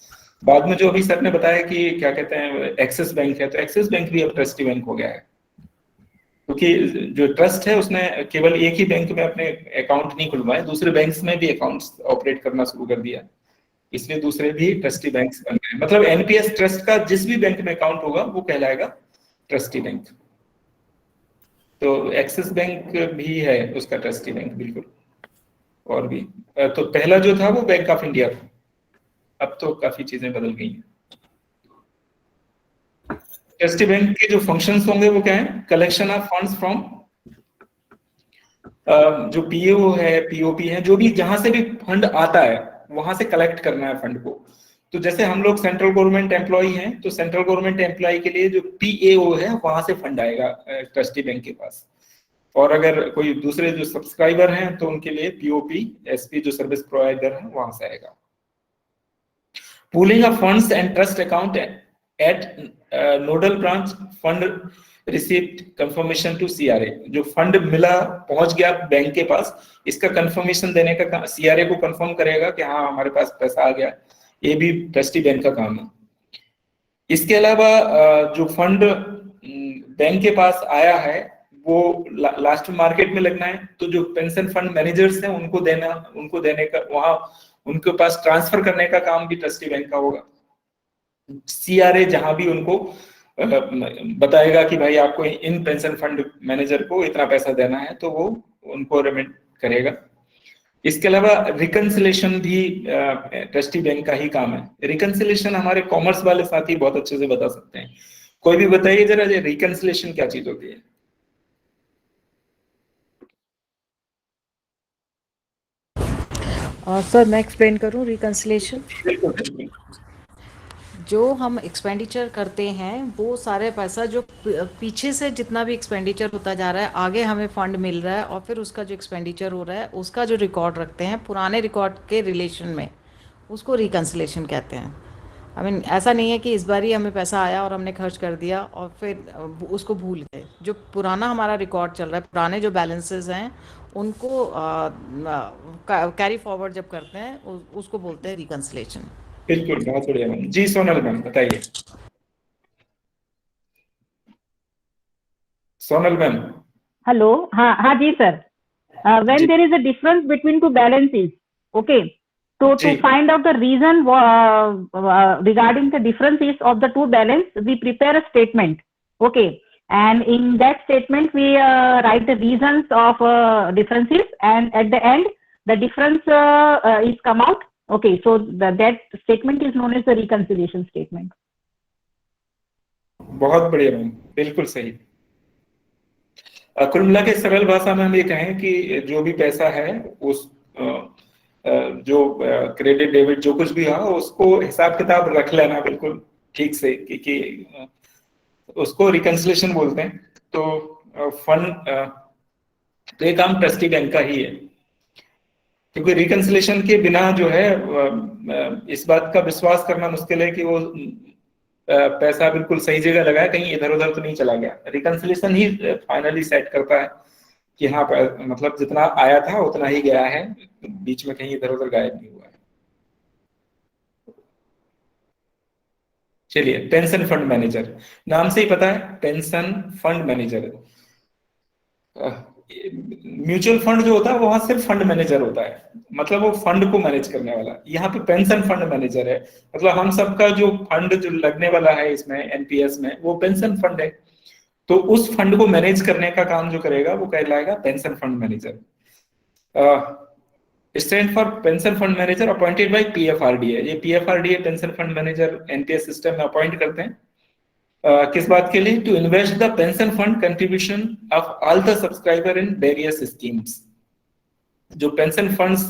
बाद में जो अभी सर ने बताया कि क्या कहते हैं एक्सिस बैंक है, तो एक्सिस बैंक भी अब ट्रस्टी बैंक हो गया है, क्योंकि जो ट्रस्ट है उसने केवल एक ही बैंक में अपने अकाउंट नहीं खुलवाए, दूसरे बैंक्स में भी अकाउंट्स ऑपरेट करना शुरू कर दिया, इसलिए दूसरे भी ट्रस्टी बैंक्स बन गए। मतलब एनपीएस ट्रस्ट का जिस भी बैंक में अकाउंट होगा वो कहलाएगा ट्रस्टी बैंक। तो एक्सिस बैंक भी है उसका ट्रस्टी बैंक बिल्कुल। और भी तो पहला जो था वो बैंक ऑफ इंडिया था, अब तो काफी चीजें बदल गई हैं। ट्रस्टी बैंक के जो फंक्शंस होंगे वो क्या है? कलेक्शन ऑफ फंड्स फ्रॉम जो पीओ है, पीओपी है, जो भी जहां से भी फंड आता है वहां से कलेक्ट करना है फंड को। तो जैसे हम लोग सेंट्रल गवर्नमेंट एम्प्लॉय हैं, तो सेंट्रल गवर्नमेंट एम्प्लॉय के लिए जो पीएओ है वहां से फंड आएगा ट्रस्टी बैंक के पास, और अगर कोई दूसरे जो सब्सक्राइबर हैं तो उनके लिए पीओपी एसपी जो सर्विस प्रोवाइडर है वहां से आएगा। Pooling of funds and trust account at nodal branch fund received confirmation to CRA. जो फंड मिला पहुंच गया बैंक के पास, इसका कंफर्मेशन देने का सीआरए को कंफर्म करेगा कि हाँ हमारे पास पैसा आ गया, ये भी ट्रस्टी बैंक का काम है। इसके अलावा जो फंड बैंक के पास आया है वो लास्ट मार्केट में लगना है, तो जो पेंशन फंड मैनेजर्स हैं उनको देने का, वहां उनके पास ट्रांसफर करने का काम भी ट्रस्टी बैंक का होगा। सीआरए जहां भी उनको बताएगा कि भाई आपको इन पेंशन फंड मैनेजर को इतना पैसा देना है, तो वो उनको रिमिट करेगा। इसके अलावा रिकंसिलेशन भी ट्रस्टी बैंक का ही काम है। रिकंसिलेशन हमारे कॉमर्स वाले साथी बहुत अच्छे से बता सकते हैं, कोई भी बताइए जरा रिकंसिलेशन क्या चीज होती है? सर मैं एक्सप्लेन करूं रिकंसिलेशन। जो हम एक्सपेंडिचर करते हैं वो सारे पैसा जो पीछे से जितना भी एक्सपेंडिचर होता जा रहा है, आगे हमें फंड मिल रहा है, और फिर उसका जो एक्सपेंडिचर हो रहा है उसका जो रिकॉर्ड रखते हैं पुराने रिकॉर्ड के रिलेशन में, उसको रिकंसिलेशन कहते हैं। आई मीन ऐसा नहीं है कि इस बार ही हमें पैसा आया और हमने खर्च कर दिया और फिर उसको भूल गए। जो पुराना हमारा रिकॉर्ड चल रहा है, पुराने जो बैलेंसेस हैं उनको कैरी फॉरवर्ड जब करते हैं उसको बोलते हैं रिकंसिलेशन। बिल्कुल, बहुत बढ़िया मैम। जी सोनल मैम बताइए। सोनल मैम। हेलो, हाँ हाँ जी sir. when there is a difference between two balances, okay, so to जी। find out the reason regarding the differences of the two balance, we prepare a statement, okay, and in that statement we write the reasons of differences, and at the end the difference is come out, okay, so that statement is known as the reconciliation statement. बहुत बढ़िया मैम, बिल्कुल सही। कुल मिला के सरल भाषा में हम ये कहें कि जो भी पैसा है उस जो क्रेडिट डेबिट जो कुछ भी हो उसको हिसाब किताब रख लेना बिल्कुल ठीक से कि उसको रिकंसिलेशन बोलते हैं। तो फंड तो ये काम ट्रस्टी बैंक का ही है, क्योंकि रिकंसिलेशन के बिना जो है इस बात का विश्वास करना मुश्किल है कि वो पैसा बिल्कुल सही जगह लगाया, कहीं इधर उधर तो नहीं चला गया। रिकंसिलेशन ही फाइनली सेट करता है कि हाँ मतलब जितना आया था उतना ही गया है, बीच में कहीं इधर उधर गायब नहीं हुआ है। चलिए, पेंशन फंड मैनेजर, नाम से ही पता है pension fund manager. Mutual fund जो होता है वहां सिर्फ फंड मैनेजर होता है, मतलब वो फंड को मैनेज करने वाला। यहाँ पे पेंशन फंड मैनेजर है, मतलब हम सबका जो फंड जो लगने वाला है इसमें एनपीएस में वो पेंशन फंड है, तो उस फंड को मैनेज करने का काम जो करेगा वो कहलाएगा pension fund manager. Stand for pension fund manager appointed by PFRDA. ये PFRDA pension fund manager NPS system में अपॉइंट करते हैं। किस बात के लिए? To invest the pension fund contribution of all the subscriber in various schemes. जो पेंशन फंड्स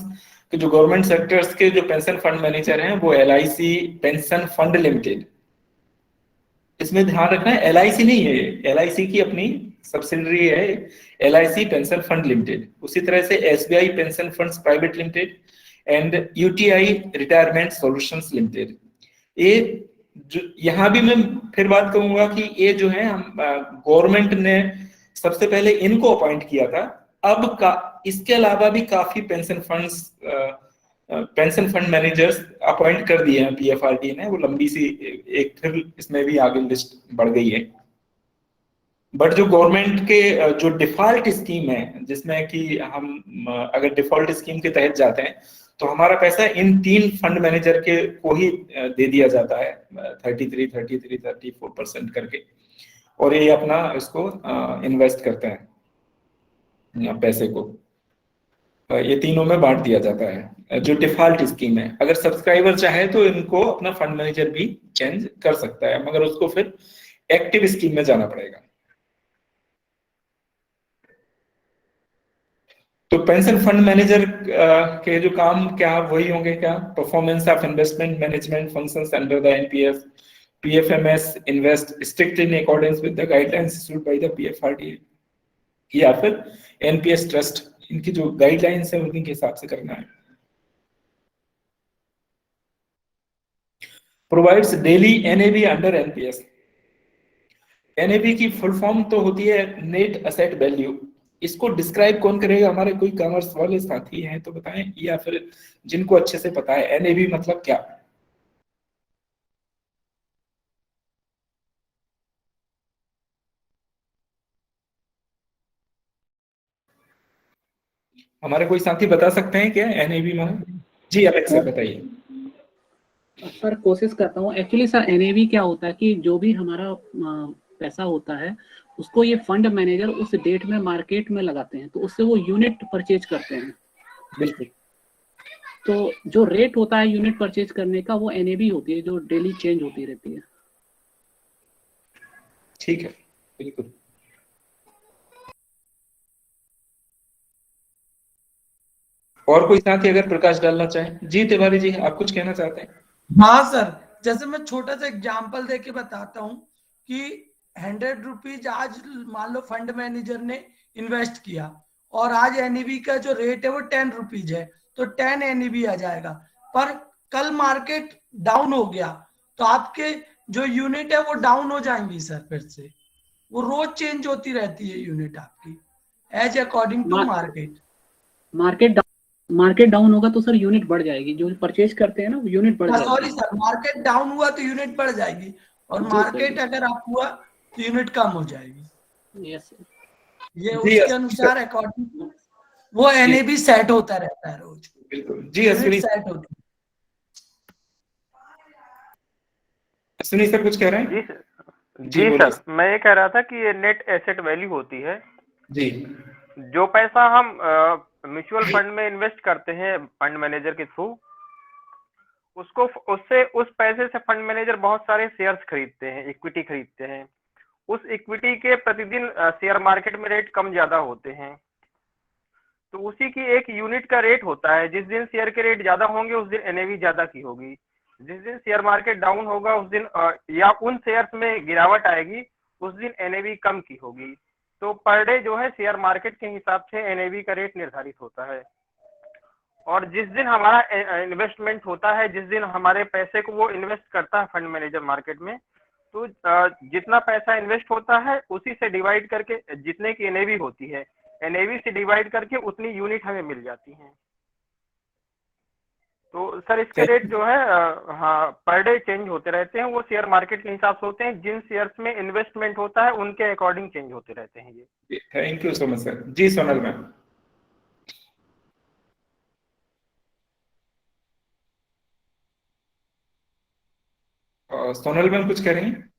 के जो गवर्नमेंट सेक्टर्स के जो पेंशन फंड मैनेजर हैं वो एलआईसी पेंशन फंड लिमिटेड। इसमें ध्यान रखना है एलआईसी नहीं है, एलआईसी की अपनी सब्सिडरी है एलआईसी पेंशन फंड लिमिटेड। उसी तरह से SBI pension funds private limited and UTI retirement solutions limited. ये यहाँ भी मैं फिर बात कहूंगा कि ये जो है हम गवर्नमेंट ने सबसे पहले इनको अपॉइंट किया था। अब इसके अलावा भी काफी पेंशन फंड मैनेजर्स अपॉइंट कर दिए हैं पीएफआरडी ने। वो लंबी सी एक फिर इसमें भी आगे लिस्ट बढ़ गई है। बट जो गवर्नमेंट के जो डिफॉल्ट स्कीम है जिसमें कि हम अगर डिफॉल्ट स्कीम के तहत जाते हैं तो हमारा पैसा इन 3 फंड मैनेजर के को ही दे दिया जाता है 34% करके, और ये अपना इसको इन्वेस्ट करते हैं पैसे को। ये तीनों में बांट दिया जाता है जो डिफॉल्ट स्कीम है। अगर सब्सक्राइबर चाहे तो इनको अपना फंड मैनेजर भी चेंज कर सकता है, मगर उसको फिर एक्टिव स्कीम में जाना पड़ेगा। तो पेंशन फंड मैनेजर के जो काम क्या वही होंगे क्या? Performance of investment management functions under the NPS PFMS invest strict in accordance with the guidelines issued by the PFRDA, या फिर एनपीएस ट्रस्ट इनकी जो गाइडलाइंस है उनके हिसाब से करना है। Provides daily NAB under NPS. NAB की फुल फॉर्म तो होती है नेट असेट वैल्यू। इसको डिस्क्राइब कौन करेगा? हमारे कोई कॉमर्स वाले साथी हैं तो बताएं, या फिर जिनको अच्छे से पता है एनएबी मतलब क्या? हमारे कोई साथी बता सकते हैं क्या एनएबी मतलब? जी अलेक्स सर बताइए। सर कोशिश करता हूँ। एक्चुअली सर एनएबी क्या होता है कि जो भी हमारा पैसा होता है उसको ये फंड मैनेजर उस डेट में मार्केट में लगाते हैं, तो उससे वो यूनिट परचेज करते हैं। बिल्कुल। तो जो रेट होता है यूनिट परचेज करने का वो एनएबी होती है जो डेली चेंज होती रहती है। ठीक है, बिल्कुल। और कोई साथी अगर प्रकाश डालना चाहे? जी तिवारी जी आप कुछ कहना चाहते हैं? हाँ सर, जैसे मैं छोटा सा एग्जांपल देके बताता हूँ कि 100 रुपीज आज मान लो फंड मैनेजर ने इन्वेस्ट किया और आज एनईबी का जो रेट है वो 10 रुपीज है, तो 10 एनईबी आ जाएगा। पर कल मार्केट डाउन हो गया तो आपके जो यूनिट है वो डाउन हो जाएंगी सर। फिर से वो रोज चेंज होती रहती है यूनिट आपकी as according to market. Market down होगा तो सर यूनिट बढ़ जाएगी, जो परचेज करते हैं ना वो यूनिट बढ़ जाएगी। सॉरी सर, मार्केट डाउन हुआ तो यूनिट बढ़ जाएगी और मार्केट अगर आप हुआ तो यूनिट कम हो जाएगी। यस सर, ये उसके अनुसार अकॉर्डिंग वो एनएबी सेट होता रहता है रोज। बिल्कुल जी। अश्विनी सेट होती है। अश्विनी सर कुछ कह रहे हैं? जी सर, जी सर, मैं ये कह रहा था कि ये नेट एसेट वैल्यू होती है जी। जो पैसा हम म्यूचुअल फंड में इन्वेस्ट करते हैं फंड मैनेजर के थ्रू, उसको उससे उस पैसे से फंड मैनेजर बहुत सारे शेयर्स खरीदते हैं, इक्विटी खरीदते हैं। उस इक्विटी के प्रतिदिन शेयर मार्केट में रेट कम ज्यादा होते हैं, तो उसी की एक यूनिट का रेट होता है। जिस दिन शेयर के रेट ज्यादा होंगे उस दिन एनएवी ज्यादा की होगी, जिस दिन शेयर मार्केट डाउन होगा उस दिन या उन शेयर्स में गिरावट आएगी उस दिन एनएवी कम की होगी। तो पर डे जो है शेयर मार्केट के हिसाब से एनएवी का रेट निर्धारित होता है। और जिस दिन हमारा इन्वेस्टमेंट होता है, जिस दिन हमारे पैसे को वो इन्वेस्ट करता है फंड मैनेजर मार्केट में, तो जितना पैसा इन्वेस्ट होता है उसी से डिवाइड करके जितने की एनएवी होती है, एनएवी से डिवाइड करके उतनी यूनिट हमें मिल जाती हैं। तो सर इसके रेट जो है हाँ पर डे चेंज होते रहते हैं, वो शेयर मार्केट के हिसाब से होते हैं। जिन शेयर्स में इन्वेस्टमेंट होता है उनके अकॉर्डिंग चेंज होते रहते हैं ये। Thank you so much sir. जी सोनल मैम। सोनल मैम कुछ कह रही हैं?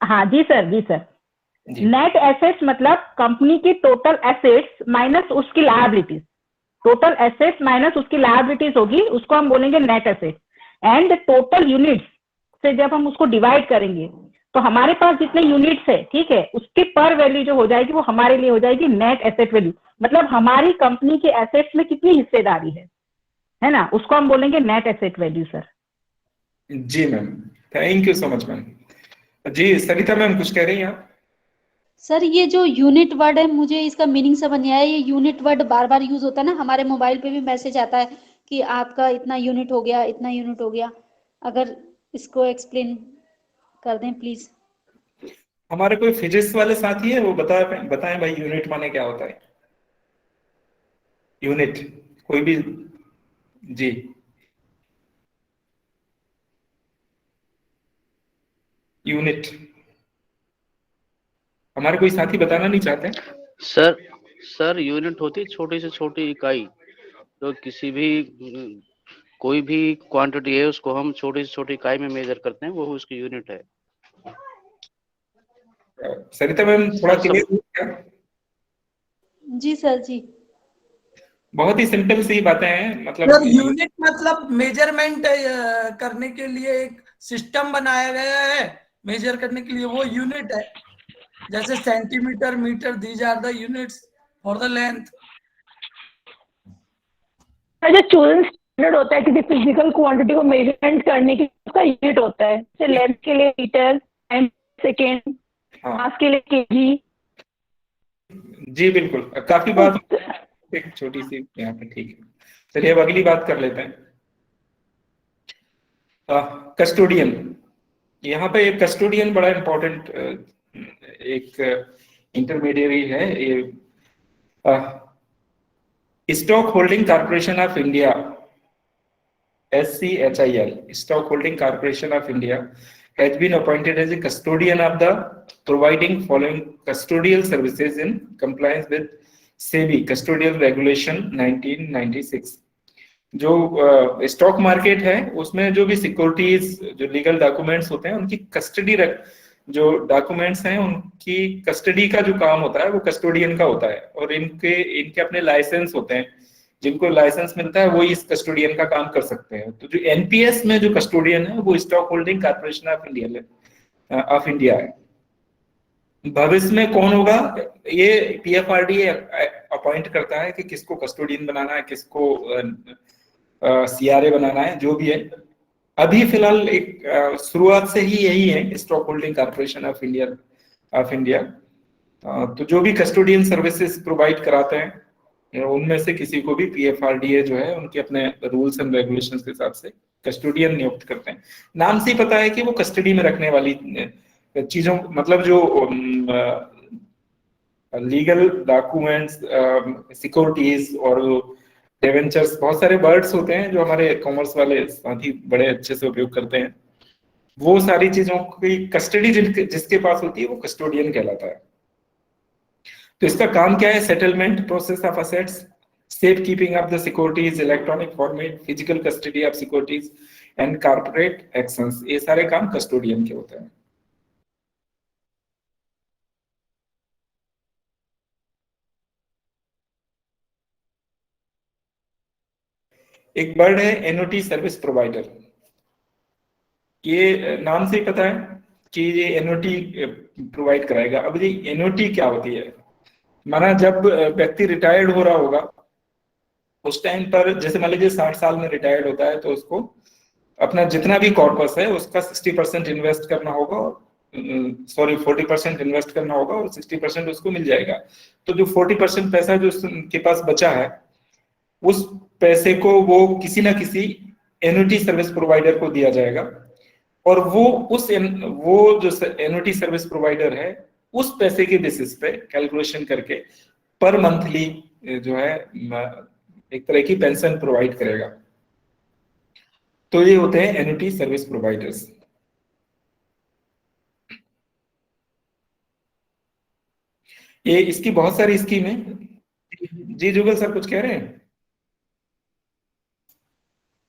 हाँ जी सर, जी सर। नेट एसेट्स मतलब कंपनी की टोटल एसेट्स माइनस उसकी लायबिलिटीज। टोटल एसेट्स माइनस उसकी लायबिलिटीज होगी, उसको हम बोलेंगे net assets. And total units से जब हम उसको डिवाइड करेंगे तो हमारे पास जितने यूनिट्स है, ठीक है, उसकी पर वैल्यू जो हो जाएगी वो हमारे लिए हो जाएगी नेट एसेट वैल्यू। मतलब हमारी कंपनी के एसेट्स में कितनी हिस्सेदारी है ना, उसको हम बोलेंगे नेट एसेट वैल्यू सर। जी ma'am, thank you so much ma'am. जी सरिता मैम कुछ कह रही हैं आप? सर ये जो यूनिट वर्ड है मुझे इसका मीनिंग समझ नहीं आया। ये यूनिट वर्ड बार बार यूज होता है ना, हमारे मोबाइल पे भी मैसेज आता है कि आपका इतना यूनिट हो गया, इतना यूनिट हो गया। अगर इसको एक्सप्लेन कर दें प्लीज। हमारे कोई फिजिक्स वाले साथी है वो बताएं भाई यूनिट माने क्या होता है? यूनिट कोई भी? जी यूनिट हमारे कोई साथी बताना नहीं चाहते? सर यूनिट होती है छोटी से छोटी इकाई। तो किसी भी कोई भी क्वांटिटी है उसको हम छोटी से छोटी इकाई में मेजर करते हैं, वो उसकी यूनिट है। सरिता मैम थोड़ा क्लियर हो क्या? जी सर जी। बहुत ही सिंपल सी बातें हैं। मतलब सर यूनिट मतलब मेजरमेंट करने के लिए एक सिस्टम बनाया गया है मेजर करने के लिए, वो यूनिट है। जैसे centimetre, metre, these are the units for the length. जो चोजन स्टैंडर्ड होता है किसी फिजिकल क्वांटिटी को मेजरमेंट करने के उसका यूनिट होता है। जैसे लेंथ के लिए मीटर, एंड सेकेंड, मास के लिए केजी। जी बिल्कुल, काफी बात एक छोटी सी यहाँ पे, ठीक है। चलिए अब अगली बात कर लेते हैं। कस्टोडियन। यहाँ पे एक कस्टोडियन बड़ा इंपॉर्टेंट एक इंटरमीडियरी है। ये stock holding corporation of India, SCHIL, stock holding corporation of India has been appointed as a custodian of the providing following custodial services in compliance with SEBI custodial regulation 1996। जो स्टॉक मार्केट है उसमें जो भी सिक्योरिटीज, जो लीगल डॉक्यूमेंट्स होते हैं उनकी कस्टडी जो डॉक्यूमेंट्स हैं उनकी कस्टडी का जो काम होता है वो कस्टोडियन का होता है। और इनके अपने लाइसेंस होते हैं, जिनको लाइसेंस मिलता है वो इस कस्टोडियन का काम कर सकते हैं। तो जो एनपीएस में जो कस्टोडियन है वो stock holding corporation of India है। भविष्य में कौन होगा ये पीएफआरडीए अपॉइंट करता है कि किसको कस्टोडियन बनाना है, किसको सीआरए बनाना है, जो भी है। अभी फिलहाल एक शुरुआत से ही यही है stock holding corporation of India. तो जो भी कस्टोडियन सर्विसेज प्रोवाइड कराते हैं उनमें से किसी को भी PFRDA जो है उनके अपने रूल्स एंड रेगुलेशंस के हिसाब से कस्टोडियन नियुक्त करते हैं। नाम से ही पता है कि वो कस्टडी में रखने वाली चीजों, मतलब जो लीगल डॉक्यूमेंट्स, सिक्योरिटीज और डिवेंचर्स, बहुत सारे वर्ड्स होते हैं जो हमारे कॉमर्स वाले साथी बड़े अच्छे से उपयोग करते हैं। वो सारी चीजों की कस्टडी जिसके पास होती है वो कस्टोडियन कहलाता है। तो इसका काम क्या है? Settlement process of assets, safe keeping of the securities, electronic format, physical custody of securities and corporate actions, ये सारे काम कस्टोडियन के होते हैं। एक वर्ड है एनओटी सर्विस प्रोवाइडर। ये नाम से ही पता है कि ये एनओटी प्रोवाइड कराएगा। अब ये एनओटी क्या होती है? माना जब व्यक्ति रिटायर्ड हो रहा होगा उस टाइम पर, जैसे मान लीजिए 60 साल में रिटायर्ड होता है, तो उसको अपना जितना भी कॉर्पस है उसका 60% इन्वेस्ट करना होगा, 40% इन्वेस्ट करना होगा और 60% उसको मिल जाएगा। तो जो 40% पैसा जो उसके पास बचा है, उस पैसे को वो किसी ना किसी एन्युटी सर्विस प्रोवाइडर को दिया जाएगा, और वो जो एन्युटी सर्विस प्रोवाइडर है उस पैसे के बेसिस पे कैलकुलेशन करके पर मंथली जो है एक तरह की पेंशन प्रोवाइड करेगा। तो ये होते हैं एन्युटी सर्विस प्रोवाइडर्स। ये इसकी बहुत सारी स्कीम है। जी जुगल सर कुछ कह रहे हैं?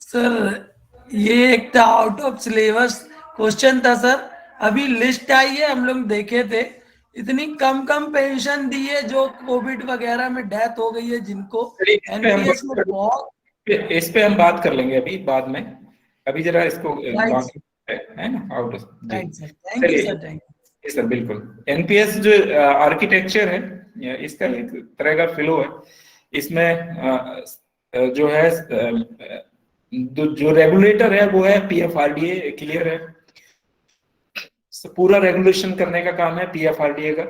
सर ये एक था आउट ऑफ सिलेबस क्वेश्चन था सर। अभी लिस्ट आई है, हम लोग देखे थे, इतनी कम पेंशन दी है जो कोविड वगैरह में डेथ हो गई है जिनको। एनपीएस में बहुत, इस पे हम बात कर लेंगे अभी बाद में, अभी जरा इसको है ना out. Thank you sir. Sir बिल्कुल। एनपीएस जो आर्किटेक्चर है इसका एक तरह का फ्लो है। इसमें जो है जो रेगुलेटर है वो है पीएफआरडीए, क्लियर है। पूरा रेगुलेशन करने का काम है पीएफआरडीए का।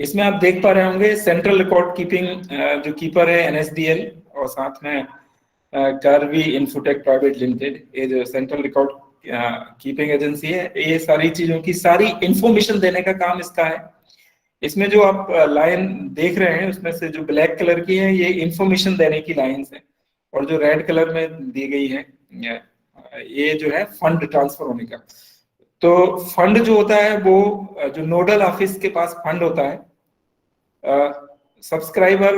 इसमें आप देख पा रहे होंगे सेंट्रल रिकॉर्ड कीपिंग जो कीपर है एनएसडीएल, और साथ में कार्वी इन्फोटेक प्राइवेट लिमिटेड, ये जो सेंट्रल रिकॉर्ड कीपिंग एजेंसी है, ये सारी चीजों की सारी इंफॉर्मेशन देने का काम इसका है। इसमें जो आप लाइन देख रहे हैं उसमें से जो ब्लैक कलर की है ये इंफॉर्मेशन देने की लाइंस है, और जो रेड कलर में दी गई है ये जो है फंड ट्रांसफर होने का। तो फंड जो होता है वो जो नोडल ऑफिस के पास फंड होता है सब्सक्राइबर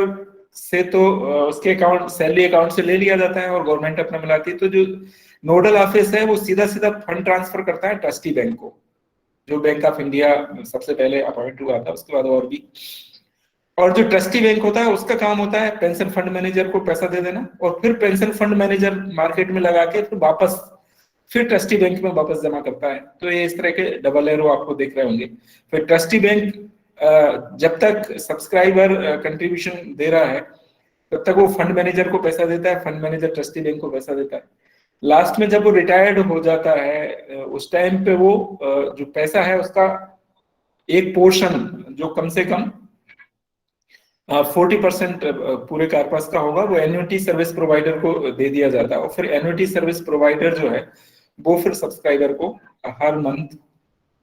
से, तो उसके अकाउंट सैलरी अकाउंट से ले लिया जाता है और गवर्नमेंट अपना मिलाती है। तो जो नोडल ऑफिस है वो सीधा फंड ट्रांसफर करता है ट्रस्टी बैंक को, जो बैंक ऑफ इंडिया सबसे पहले अपॉइंट हुआ था, उसके बाद और भी। और जो ट्रस्टी बैंक होता है उसका काम होता है पेंशन फंड मैनेजर को पैसा दे देना, और फिर पेंशन फंड मैनेजर मार्केट में लगा के फिर वापस फिर ट्रस्टी बैंक में वापस जमा करता है। तो ये इस तरह के डबल एरो आपको देख रहे होंगे। फिर ट्रस्टी बैंक जब तक सब्सक्राइबर कंट्रीब्यूशन दे रहा है तब तक वो फंड मैनेजर को पैसा देता है, फंड मैनेजर ट्रस्टी बैंक को पैसा देता है। लास्ट में जब वो रिटायर्ड हो जाता है उस टाइम पे वो जो पैसा है उसका एक पोर्शन जो कम से कम 40% पूरे कार्पस का होगा वो एन्युटी सर्विस प्रोवाइडर को दे दिया जाता है। और फिर एन्युटी सर्विस प्रोवाइडर जो है वो फिर सब्सक्राइबर को हर मंथ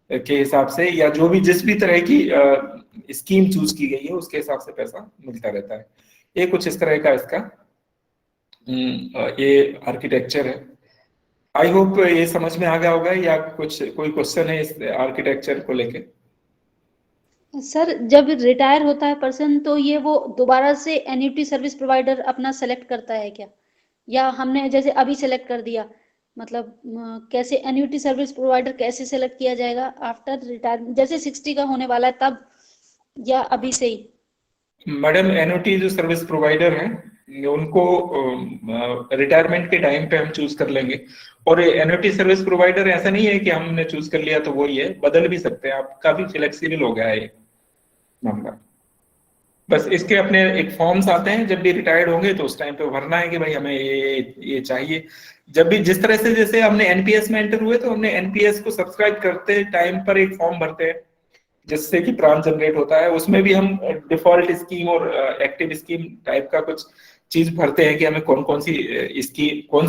के हिसाब से या जो भी जिस भी तरह की स्कीम चूज की गई है उसके हिसाब से पैसा मिलता रहता है। ये कुछ इस तरह का इसका ये आर्किटेक्चर है। आई होप ये समझ में आ गया होगा, या कोई क्वेश्चन है इस आर्किटेक्चर को लेके? सर जब रिटायर होता है पर्सन तो ये वो दोबारा से एन्युटी सर्विस प्रोवाइडर अपना सेलेक्ट करता है क्या, या हमने जैसे अभी सेलेक्ट कर दिया, मतलब कैसे एन्युटी सर्विस प्रोवाइडर कैसे सेलेक्ट किया जाएगा आफ्टर रिटायरमेंट, जैसे 60 का होने वाला है तब, या अभी से ही? मैडम एन्युटी जो सर्विस प्रोवाइडर है उनको रिटायरमेंट के टाइम पे हम चूज कर लेंगे। और एन्युटी सर्विस प्रोवाइडर ऐसा नहीं है कि हमने चूज कर लिया तो वही है, बदल भी सकते हैं आप। काफी फ्लेक्सिबल हो गया है ये मामला। बस इसके अपने एक फॉर्म्स आते हैं, जब भी रिटायर्ड होंगे तो उस टाइम पे भरना है कि भाई हमें ये चाहिए। जब भी जिस तरह से जैसे हमने एनपीएस में एंटर हुए तो हमने एनपीएस को सब्सक्राइब करते टाइम पर एक फॉर्म भरते हैं जिससे कि प्राण जनरेट होता है। उसमें भी हम डिफॉल्ट स्कीम और एक्टिव स्कीम टाइप का कुछ चीज भरते हैं कि हमें कौन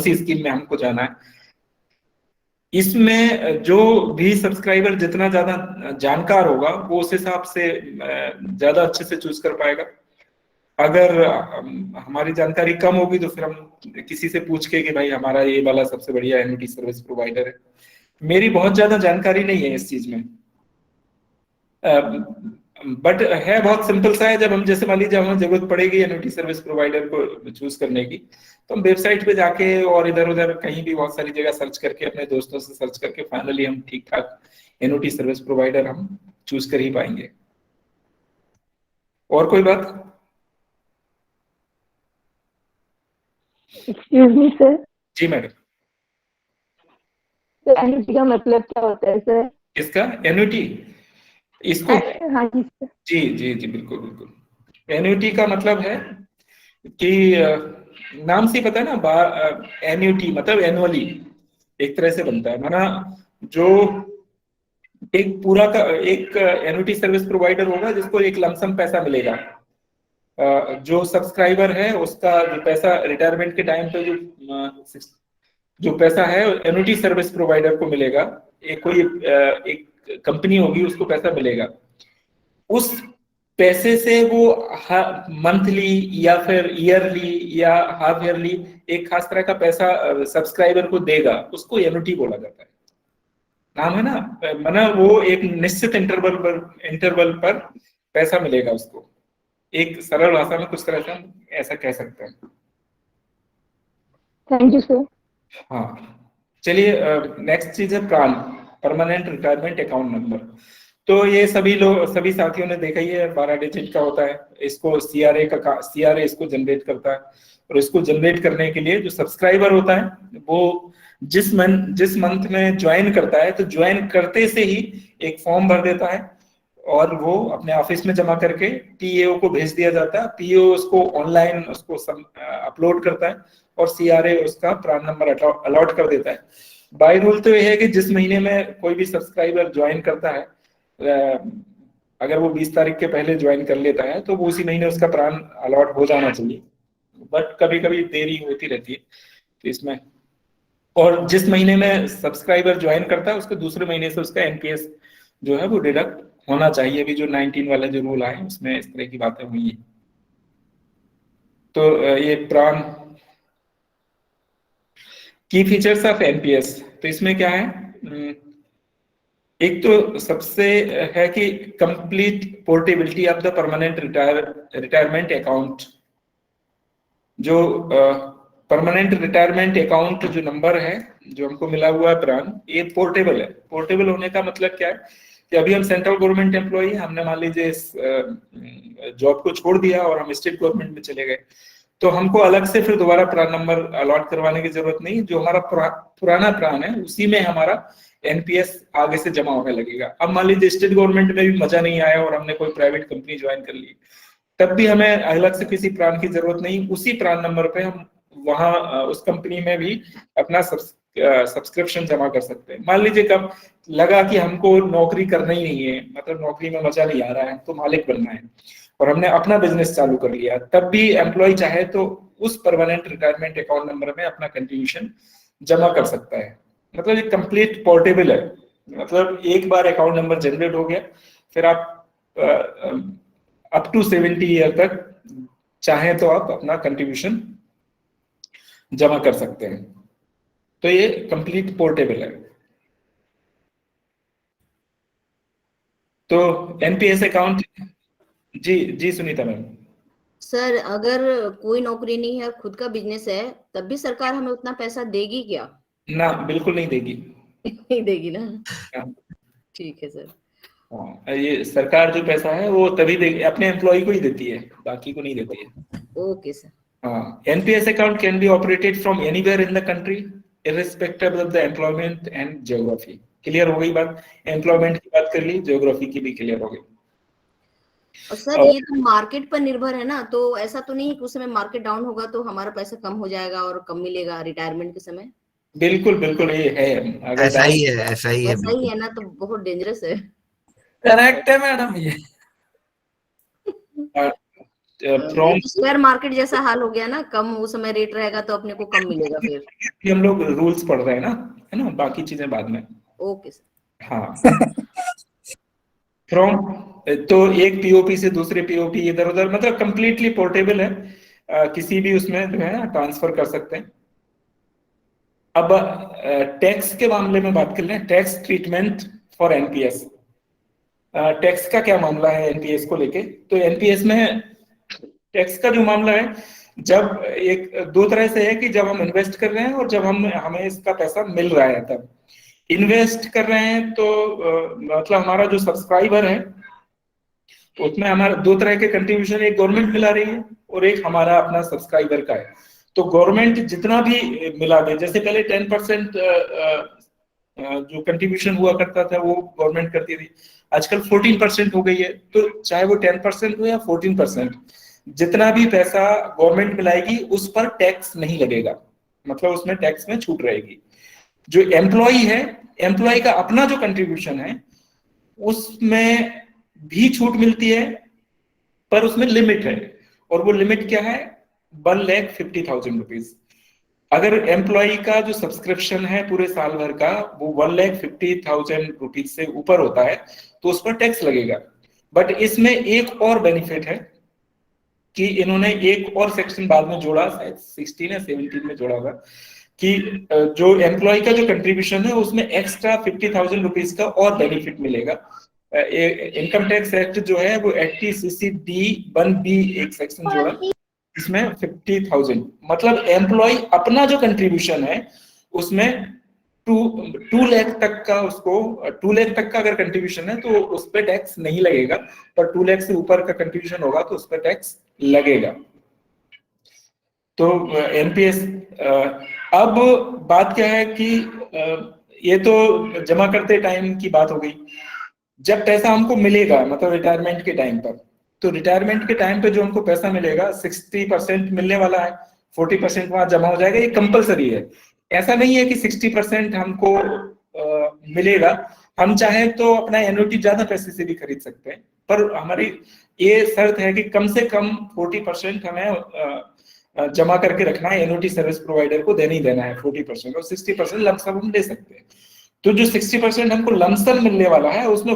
सी स्कीम में हमको जाना है। इसमें जो भी सब्सक्राइबर जितना ज्यादा जानकार होगा वो उस हिसाब से ज्यादा अच्छे से चूज कर पाएगा। अगर हमारी जानकारी कम होगी तो फिर हम किसी से पूछ के कि भाई हमारा ये वाला सबसे बढ़िया एन्युटी सर्विस प्रोवाइडर है। मेरी बहुत ज्यादा जानकारी नहीं है इस चीज में, बट है बहुत सिंपल सा है। जब हम जैसे मान लीजिए हमें जरूरत पड़ेगी एन्युटी सर्विस प्रोवाइडर को चूज करने की, तो हम वेबसाइट पे जाके और इधर उधर कहीं भी बहुत सारी जगह सर्च करके, अपने दोस्तों से सर्च करके फाइनली हम ठीक ठाक एन्युटी सर्विस प्रोवाइडर हम चूज कर ही पाएंगे। और कोई बात? एक्सक्यूज मी सर, जी मैडम। एन्युटी का मतलब क्या होता है सर? इसका एन्युटी, इसको हाँ जी सर। जी जी जी बिल्कुल बिल्कुल। एन्युटी का मतलब है कि नाम से पता है ना, एन्युटी मतलब एनुअली एक तरह से बनता है। माना जो एक पूरा का एक एन्युटी सर्विस प्रोवाइडर होगा जिसको एक लमसम पैसा मिलेगा। जो सब्सक्राइबर है उसका जो पैसा रिटायरमेंट के टाइम पे जो पैसा है एन्युटी सर्विस प्रोवाइडर को मिलेगा। एक कंपनी होगी उसको पैसा मिलेगा। उस पैसे से वो मंथली या फिर ईयरली या हाफ ईयरली एक खास तरह का पैसा सब्सक्राइबर को देगा, उसको एन्युटी बोला जाता है। नाम है ना, माना वो एक निश्चित इंटरवल पर पैसा मिलेगा उसको। एक सरल भाषा में कुछ तरह से हम ऐसा कह सकते हैं। Thank you sir. हाँ चलिए, नेक्स्ट चीज है प्राण, परमानेंट रिटायरमेंट अकाउंट नंबर। तो ये सभी साथियों ने देखा ही है, 12 डिजिट का होता है। इसको सीआरए इसको जनरेट करता है। और इसको जनरेट करने के लिए जो सब्सक्राइबर होता है वो जिस मंथ में ज्वाइन करता है, तो ज्वाइन करते से ही एक फॉर्म भर देता है और वो अपने ऑफिस में जमा करके पीएओ को भेज दिया जाता है। पीएओ उसको ऑनलाइन उसको अपलोड करता है और सीआरए उसका प्राण नंबर अलॉट कर देता है। बाय रूल तो यह है कि जिस महीने में कोई भी सब्सक्राइबर ज्वाइन करता है, अगर वो 20 तारीख के पहले ज्वाइन कर लेता है तो वो उसी महीने उसका प्राण अलॉट हो जाना चाहिए। बट कभी कभी देरी होती रहती है तो इसमें, और जिस महीने में सब्सक्राइबर ज्वाइन करता है उसके दूसरे महीने से उसका एनपीएस जो है वो डिडक्ट होना चाहिए। अभी जो 19 वाला जो रूल आए उसमें इस तरह की बातें हुई है। तो ये प्राण की फीचर्स ऑफ एनपीएस, तो इसमें क्या है, एक तो सबसे है कि complete portability of the permanent retirement account. जो परमानेंट रिटायरमेंट अकाउंट जो नंबर है जो हमको मिला हुआ है प्राण, ये पोर्टेबल है। पोर्टेबल होने का मतलब क्या है कि अभी हम सेंट्रल गवर्नमेंट एम्प्लॉई हैं, हमने मान लीजिए इस जॉब को छोड़ दिया और हम स्टेट गवर्नमेंट में चले गए, तो हमको अलग से फिर दोबारा प्राण नंबर अलॉट करवाने की जरूरत नहीं। जो हमारा पुराना प्राण है उसी में हमारा एनपीएस आगे से जमा होने लगेगा। अब मान लीजिए स्टेट गवर्नमेंट में भी मजा नहीं आया और हमने कोई प्राइवेट कंपनी ज्वाइन कर ली, तब भी हमें अलग से किसी प्राण की जरूरत नहीं। उसी प्राण नंबर पे हम वहां उस कंपनी में भी अपना सब्सक्रिप्शन जमा कर सकते हैं। मान लीजिए कब लगा कि हमको नौकरी करना ही नहीं है, मतलब नौकरी में मजा नहीं आ रहा है, तो मालिक बनना है और हमने अपना बिजनेस चालू कर लिया, तब भी एम्प्लॉय चाहे तो उस परमानेंट रिटायरमेंट अकाउंट नंबर में अपना कंट्रीब्यूशन जमा कर सकता है। मतलब ये कंप्लीट पोर्टेबल है। मतलब एक बार अकाउंट नंबर जनरेट हो गया, फिर आप अप टू 70 ईयर तक चाहे तो आप अपना कंट्रीब्यूशन जमा कर सकते हैं। तो ये कंप्लीट पोर्टेबल है। तो एनपीएस अकाउंट, जी जी सुनीता मैम। सर अगर कोई नौकरी नहीं है और खुद का बिजनेस है, तब भी सरकार हमें उतना पैसा देगी क्या? ना, बिल्कुल नहीं देगी। नहीं देगी ना? ठीक है सर। हाँ, ये सरकार जो पैसा है वो तभी देगी, अपने एम्प्लॉय को ही देती है, बाकी को नहीं देती है। Okay sir. हाँ, NPS account can be operated from anywhere in the country irrespective of the employment and geography. Clear हो गई बात? एम्प्लॉयमेंट की बात कर ली, ज्योग्राफी की भी क्लियर हो गई। और सर ये तो मार्केट पर निर्भर है ना, तो ऐसा तो नहीं कि उस समय मार्केट डाउन होगा तो हमारा पैसा कम हो जाएगा और कम मिलेगा रिटायरमेंट के समय? बिल्कुल बिल्कुल ये है, अगर ऐसा ही है ऐसा ही है ना, तो बहुत डेंजरस है। करेक्ट है मैडम ये। फ्रॉम शेयर मार्केट जैसा हाल हो गया ना, कम उस समय रेट रहेगा तो अपने को कम मिलेगा फिर। हम लोग रूल्स पढ़ रहे हैं ना, है ना, बाकी चीजें बाद में। Okay sir. हाँ फ्रॉम, तो एक पीओपी से दूसरे पीओपी इधर उधर, मतलब कंप्लीटली पोर्टेबल है, किसी भी उसमें जो है ना ट्रांसफर कर सकते हैं। अब टैक्स के मामले में बात कर लें, tax treatment for NPS. Tax का क्या मामला है एनपीएस को लेके? तो एनपीएस में टैक्स का जो मामला है, जब एक दो तरह से है कि जब हम इन्वेस्ट कर रहे हैं और जब हमें इसका पैसा मिल रहा है। तब इन्वेस्ट कर रहे हैं तो मतलब हमारा जो सब्सक्राइबर है उसमें हमारा दो तरह के कंट्रीब्यूशन, एक गवर्नमेंट मिला रही है और एक हमारा अपना सब्सक्राइबर का है। तो गवर्नमेंट जितना भी मिला दे, जैसे पहले 10% जो कंट्रीब्यूशन हुआ करता था वो गवर्नमेंट करती थी, आजकल 14% हो गई है। तो चाहे वो 10% हो या 14%, जितना भी पैसा गवर्नमेंट मिलाएगी उस पर टैक्स नहीं लगेगा, मतलब उसमें टैक्स में छूट रहेगी। जो एम्प्लॉय है, एम्प्लॉय का अपना जो कंट्रीब्यूशन है उसमें भी छूट मिलती है, पर उसमें लिमिट है, और वो लिमिट क्या है? 1,50,000 रुपीज। अगर एम्प्लॉय का जो सब्सक्रिप्शन है पूरे साल भर का वो 1,50,000 रुपीज से ऊपर होता है तो उस पर टैक्स लगेगा। बट इसमें एक और बेनिफिट है कि इन्होंने एक और सेक्शन बाद में जोड़ा, शायद 16 या 17 में जोड़ा होगा, कि जो एम्प्लॉय का जो कंट्रीब्यूशन है उसमें एक्स्ट्रा 50,000 रुपीज का और बेनिफिट मिलेगा। इनकम टैक्स एक्ट जो है वो 80CC-D-1B एक सेक्शन जोड़ा, इसमें 50,000, मतलब एम्प्लॉय अपना जो कंट्रीब्यूशन है उसमें 2 लाख तक का, उसको 2 लाख तक का अगर कंट्रीब्यूशन है तो उस पर टैक्स नहीं लगेगा, पर 2 लाख से ऊपर का कंट्रीब्यूशन होगा तो उस पर टैक्स लगेगा। तो एनपीएस, अब बात क्या है कि ये तो जमा करते टाइम की बात हो गई। जब पैसा हमको मिलेगा, मतलब रिटायरमेंट के टाइम पर, तो रिटायरमेंट के टाइम पे जो हमको पैसा मिलेगा 60% मिलने वाला है, 40% वहां जमा हो जाएगा, ये कंपलसरी है। ऐसा नहीं है कि 60% हमको मिलेगा, हम चाहे तो अपना एन्युटी ज्यादा पैसे से भी खरीद सकते हैं, पर हमारी ये शर्त है कि कम से कम 40% हमें जमा करके रखना है, एन्युटी सर्विस प्रोवाइडर को देना ही देना है 40%, और 60% लमसम हम ले सकते हैं। तो जो 60% हमको लमसम मिलने वाला है उसमें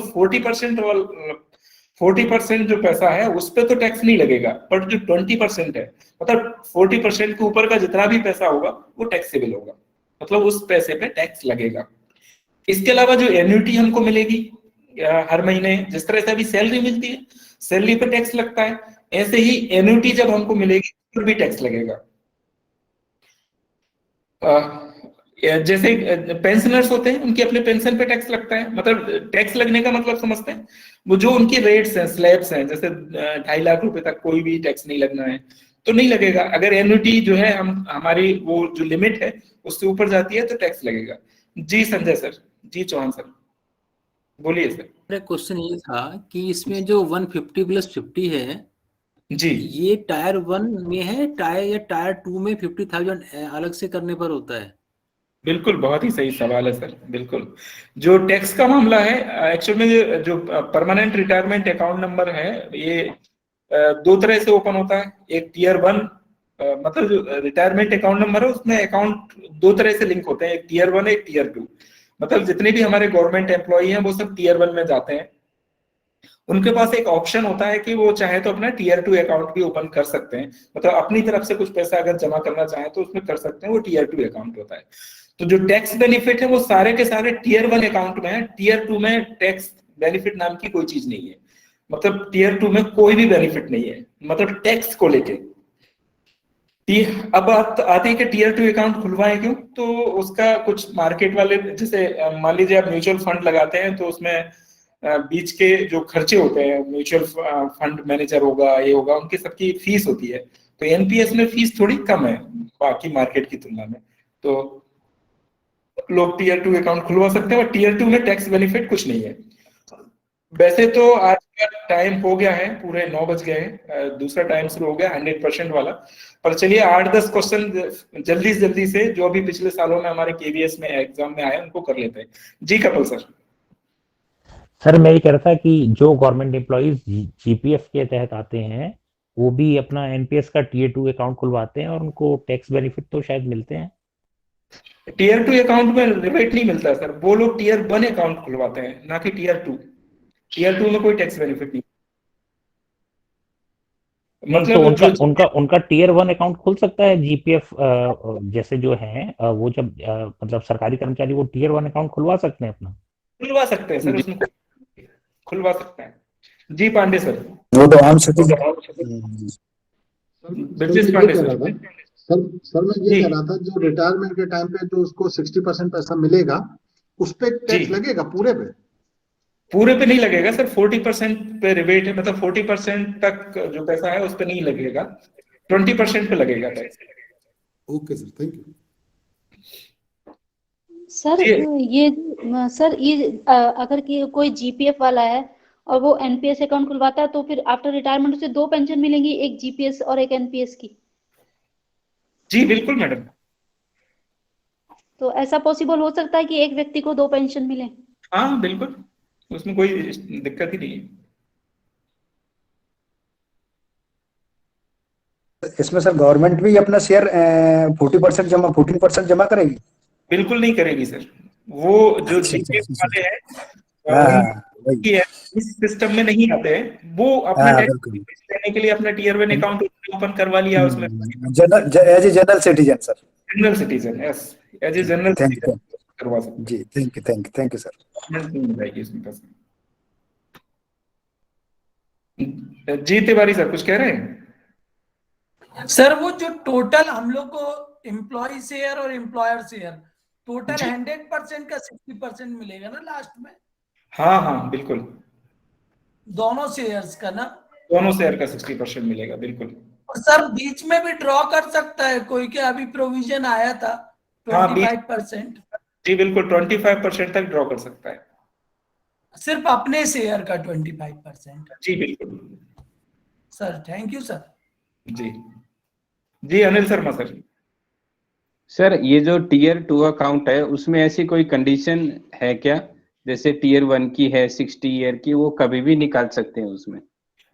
40% जो पैसा है उस पर तो टैक्स नहीं लगेगा, पर जो 20% है, मतलब 40% के ऊपर का जितना भी पैसा होगा वो टैक्सेबल होगा, मतलब उस पैसे पे टैक्स लगेगा। इसके अलावा जो एन्युटी हमको मिलेगी हर महीने, जिस तरह से अभी सैलरी मिलती है, सैलरी पे टैक्स लगता है, ऐसे ही एन्युटी जब हमको मिलेगी तो भी टैक्स लगेगा। जैसे पेंशनर्स होते हैं, उनके अपने पेंशन पे टैक्स लगता है, मतलब टैक्स लगने का मतलब समझते हैं, वो जो उनकी रेट्स हैं, स्लैब्स हैं, जैसे 2.5 लाख रुपए तक कोई भी टैक्स नहीं लगना है तो नहीं लगेगा। अगर एन्युटी जो है हमारी वो जो लिमिट है उससे ऊपर जाती है तो टैक्स लगेगा। जी संजय सर, जी चौहान सर, बोलिए सर। मेरा क्वेश्चन ये था कि इसमें जो 150+50 है जी, ये टायर 1 में है, टायर 2 में 50,000 अलग से करने पर होता है? बिल्कुल, बहुत ही सही सवाल है सर। बिल्कुल, जो टैक्स का मामला है, एक्चुअल में जो परमानेंट रिटायरमेंट अकाउंट नंबर है ये 2 तरह से ओपन होता है। एक टियर 1, मतलब जो रिटायरमेंट अकाउंट नंबर है उसमें अकाउंट 2 तरह से लिंक होते हैं, एक टियर 1 एक टियर 2। मतलब जितने भी हमारे गवर्नमेंट एम्प्लॉई हैं वो सब टियर 1 में जाते हैं। उनके पास एक ऑप्शन होता है कि वो चाहे तो अपना टियर 2 अकाउंट भी ओपन कर सकते हैं, मतलब अपनी तरफ से कुछ पैसा अगर जमा करना चाहे तो उसमें कर सकते हैं, वो टियर 2 अकाउंट होता है। तो जो टैक्स बेनिफिट है वो सारे के सारे टियर 1 अकाउंट में है, टियर 2 में टैक्स बेनिफिट नाम की कोई चीज नहीं है, मतलब टियर 2 में कोई भी बेनिफिट नहीं है, मतलब टैक्स को लेके। अब बात आती है कि टियर 2 अकाउंट खुलवाएं क्यों, तो उसका कुछ मार्केट वाले, जैसे मान लीजिए आप म्यूचुअल फंड लगाते हैं तो उसमें बीच के जो खर्चे होते हैं, म्यूचुअल फंड मैनेजर होगा, ये होगा, उनकी सबकी फीस होती है, तो एनपीएस में फीस थोड़ी कम है बाकी मार्केट की तुलना में, तो लोग टियर 2 अकाउंट खुलवा सकते हैं, और टियर 2 में टैक्स बेनिफिट कुछ नहीं है। वैसे तो आज का टाइम हो गया है, पूरे 9 बज गए हैं, दूसरा टाइम शुरू हो गया 100% वाला, पर चलिए 8-10 क्वेश्चन जल्दी से जो अभी पिछले सालों में हमारे केवीएस में एग्जाम में आए उनको कर लेते हैं। जी कपिल सर। सर मैं ये कह रहा था कि जो गवर्नमेंट एम्प्लॉइज जीपीएफ के तहत आते हैं वो भी अपना एनपीएस का टीयर 2 अकाउंट खुलवाते हैं और उनको टैक्स बेनिफिट तो शायद मिलते हैं। टीयर 2 अकाउंट में रिबेट नहीं मिलता सर, वो लोग टीयर 1 अकाउंट खुलवाते हैं, ना कि टीयर 2। टीयर 2 में कोई टैक्स बेनिफिट नहीं। मतलब तो उनका टीयर 1 अकाउंट खुल सकता है जीपीएफ जैसे जो है वो जब मतलब सरकारी कर्मचारी वो टीयर 1 अकाउंट खुलवा सकते हैं अपना? खुलवा सकते हैं सर, उसमें खुलवा सकते हैं। जी पांडे सर। वो तो आम citizen. Brijesh Pandey sir. Sir मैं ये कह रहा था, जो रिटायरमेंट के टाइम पे जो उसको 60% पैसा मिलेगा उस पे टैक्स लगेगा पूरे पे? पूरे पे नहीं लगेगा सर, 40% पे रिबेट है, मतलब 40% तक जो पैसा है उस पे नहीं लगेगा, 20% पे लगेगा tax. Okay sir, thank you. Sir ये अगर कोई जीपीएफ वाला है और वो एनपीएस अकाउंट खुलवाता है तो फिर आफ्टर रिटायरमेंट उसे 2 पेंशन मिलेंगी, एक जीपीएस और एक एनपीएस की? जी बिल्कुल मैडम। तो ऐसा पॉसिबल हो सकता है कि एक व्यक्ति को 2 पेंशन मिले? हाँ बिल्कुल, उसमें कोई दिक्कत ही नहीं है। इसमें सर गवर्नमेंट भी अपना शेयर 14% जमा करेगी? बिल्कुल नहीं करेगी सर, वो जो जीपीएफ वाले हैं इस सिस्टम में नहीं आते हैं, वो अपना टैक्स देने के लिए अपना टीयर 1 अकाउंट ओपन करवा लिया उसमें as a general citizen sir. General citizen, yes, as a general citizen करवा सकते जी। Thank you sir. जी तिवारी सर कुछ कह रहे हैं? सर वो जो टोटल हम लोग को एम्प्लॉय शेयर और एम्प्लॉयर शेयर टोटल 100% का 60% मिलेगा ना लास्ट में? हाँ हाँ बिल्कुल, दोनों शेयर्स का ना? दोनों शेयर का 60% मिलेगा बिल्कुल। और सर बीच में भी ड्रॉ कर सकता है कोई, क्या अभी प्रोविजन आया था 25%? जी बिल्कुल, 25% तक ड्रॉ कर सकता है, सिर्फ अपने शेयर का 25%? जी बिल्कुल सर, थैंक यू सर। जी अनिल शर्मा सर। सर ये जो टीयर 2 अकाउंट है उसमें ऐसी कोई कंडीशन है क्या, जैसे टीयर 1 की है 60 ईयर की, वो कभी भी निकाल सकते हैं उसमें?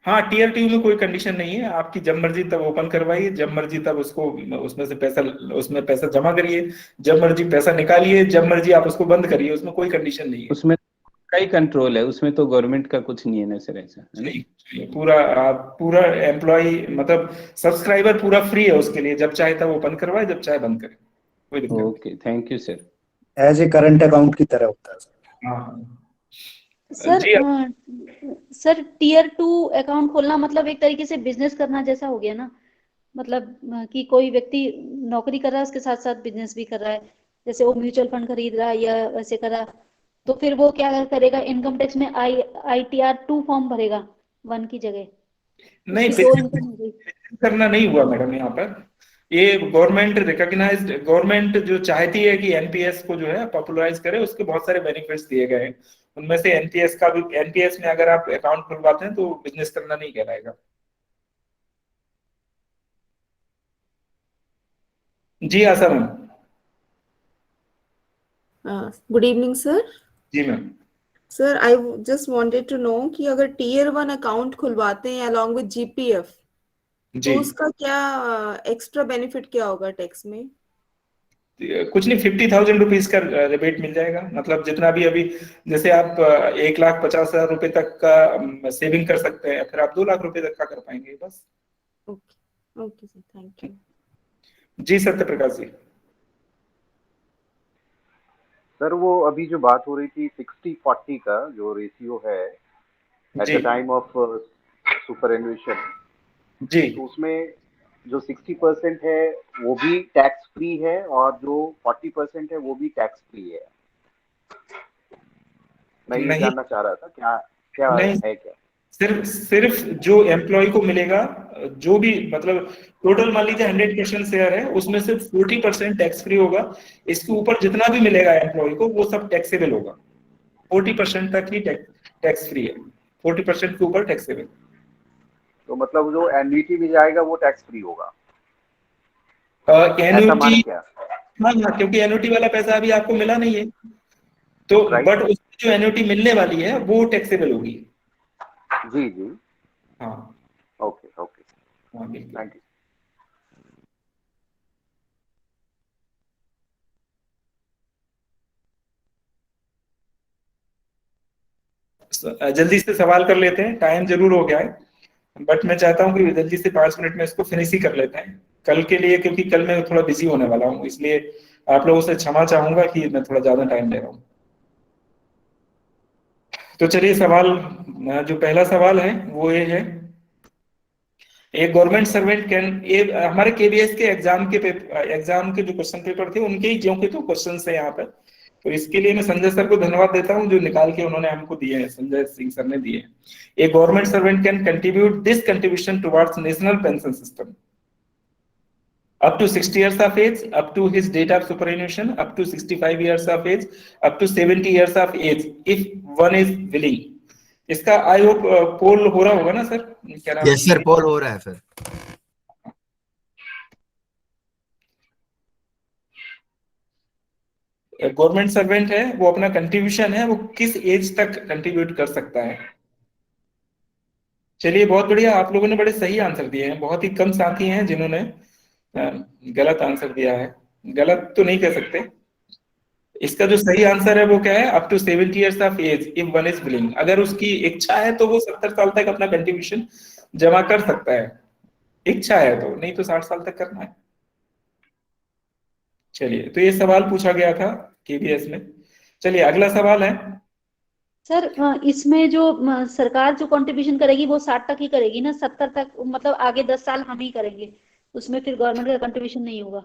हाँ टीयर 2 में कोई कंडीशन नहीं है, आपकी जब मर्जी तब ओपन करवाइए, जब मर्जी तब उसको उसमें से पैसा जमा करिए, जब मर्जी पैसा निकालिए, जब मर्जी आप उसको बंद करिए, उसमें कोई कंडीशन नहीं है। उसमें कई कंट्रोल है, उसमें तो गवर्नमेंट का कुछ नहीं है ना सर? ऐसा नहीं, पूरा एम्प्लॉय मतलब सब्सक्राइबर पूरा फ्री है उसके लिए, जब चाहे तब ओपन करवाए, जब चाहे बंद करे, कोई दिक्कत नहीं। Okay thank you sir. As a current account की तरह होता है। हाँ सर टीयर 2 अकाउंट खोलना मतलब एक तरीके से बिजनेस करना जैसा हो गया ना, मतलब कि कोई व्यक्ति नौकरी कर रहा है उसके साथ साथ बिजनेस भी कर रहा है, जैसे वो म्यूचुअल फंड खरीद रहा है या वैसे कर रहा, तो फिर वो क्या करेगा, इनकम टैक्स में ITR 2 फॉर्म भरेगा 1 की जगह? नहीं, करना नहीं हुआ मैडम यहाँ पर, ये गवर्नमेंट रिकॉग्नाइज्ड, गवर्नमेंट जो चाहती है कि एनपीएस को जो है पॉपुलराइज करे, उसके बहुत सारे बेनिफिट्स दिए गए हैं, उनमें से एनपीएस का भी, एनपीएस में अगर आप अकाउंट खुलवाते हैं तो बिजनेस करना नहीं कहलाएगा। जी Asha ma'am. Good evening sir. जी ma'am. Sir I just wanted to know कि अगर टीयर 1 अकाउंट खुलवाते हैं अलॉन्ग विद जीपीएफ तो उसका क्या एक्स्ट्रा बेनिफिट क्या होगा टैक्स में? कुछ नहीं, 50,000 रुपीज का रिबेट मिल जाएगा, मतलब जितना भी अभी जैसे आप 1,50,000 रुपए तक का सेविंग कर सकते हैं, फिर आप 2 लाख रुपए तक का कर पाएंगे बस। Okay sir, thank you. जी सत्य प्रकाश जी। सर वो अभी जो बात हो रही थी 60-40 का जो रेशियो है at the time of superannuation, जी, तो उसमें जो 60% है वो भी टैक्स फ्री है और जो 40% है वो भी टैक्स फ्री है? मैं ये जानना चाह रहा था, क्या नहीं, है क्या? सिर्फ जो एम्प्लॉय को मिलेगा, जो भी मतलब टोटल मान लीजिए 100% शेयर है, उसमें से 40% टैक्स फ्री होगा, इसके ऊपर जितना भी मिलेगा एम्प्लॉय को वो सब टैक्सेबल होगा, 40% तक ही टैक्स फ्री है, 40% के ऊपर टैक्सेबल। तो मतलब जो एन्युटी में जाएगा वो टैक्स फ्री होगा? एन्युटी, हाँ, क्योंकि एन्युटी वाला पैसा अभी आपको मिला नहीं है, तो बट उसमें जो एन्युटी मिलने वाली है वो टैक्सेबल होगी। जी जी, हाँ ओके ओके, हाँ बिल्कुल। Thank you. जल्दी से सवाल कर लेते हैं, टाइम जरूर हो गया है, बट मैं चाहता हूँ कि जल्दी से 5 मिनट में इसको फिनिश ही कर लेते हैं कल के लिए, क्योंकि कल मैं थोड़ा बिजी होने वाला हूँ, इसलिए आप लोगों से क्षमा चाहूंगा कि मैं थोड़ा ज्यादा टाइम ले रहा हूँ। तो चलिए सवाल, जो पहला सवाल है वो ये है, एक गवर्नमेंट सर्वेंट कैन, हमारे केबीएस के एग्जाम के जो क्वेश्चन पेपर थे उनके ही ज्यों के तो क्वेश्चन है यहाँ पर, तो इसके लिए मैं संजय सर को धन्यवाद देता हूँ जो निकाल के उन्होंने हमको दिए हैं, संजय सिंह सर ने दिए हैं। A government servant can contribute this contribution towards national pension system up to 60 years of age, up to his date of superannuation, up to 65 years of age, up to 70 years of age, if one is willing। इसका आई होप पोल हो रहा होगा ना सर? क्या नाम? यस सर, पोल हो रहा है सर। गवर्नमेंट सर्वेंट है वो अपना कंट्रीब्यूशन है वो किस एज तक कंट्रीब्यूट कर सकता है? चलिए बहुत बढ़िया, आप लोगों ने बड़े सही आंसर दिए हैं, बहुत ही कम साथी हैं जिन्होंने गलत आंसर दिया है। गलत तो नहीं कह सकते, इसका जो सही आंसर है वो क्या है? Up to 70 years of age if one is willing. अगर उसकी इच्छा है तो वो 70 साल तक अपना कंट्रीब्यूशन जमा कर सकता है, इच्छा है तो, नहीं तो 60 साल तक करना है। चलिए, तो ये सवाल पूछा गया था केबीएस में। चलिए अगला सवाल है सर, इसमें जो सरकार जो कंट्रीब्यूशन करेगी वो 60 तक ही करेगी ना, 70 तक मतलब आगे 10 साल हम ही करेंगे, उसमें फिर गवर्नमेंट का कंट्रीब्यूशन नहीं होगा।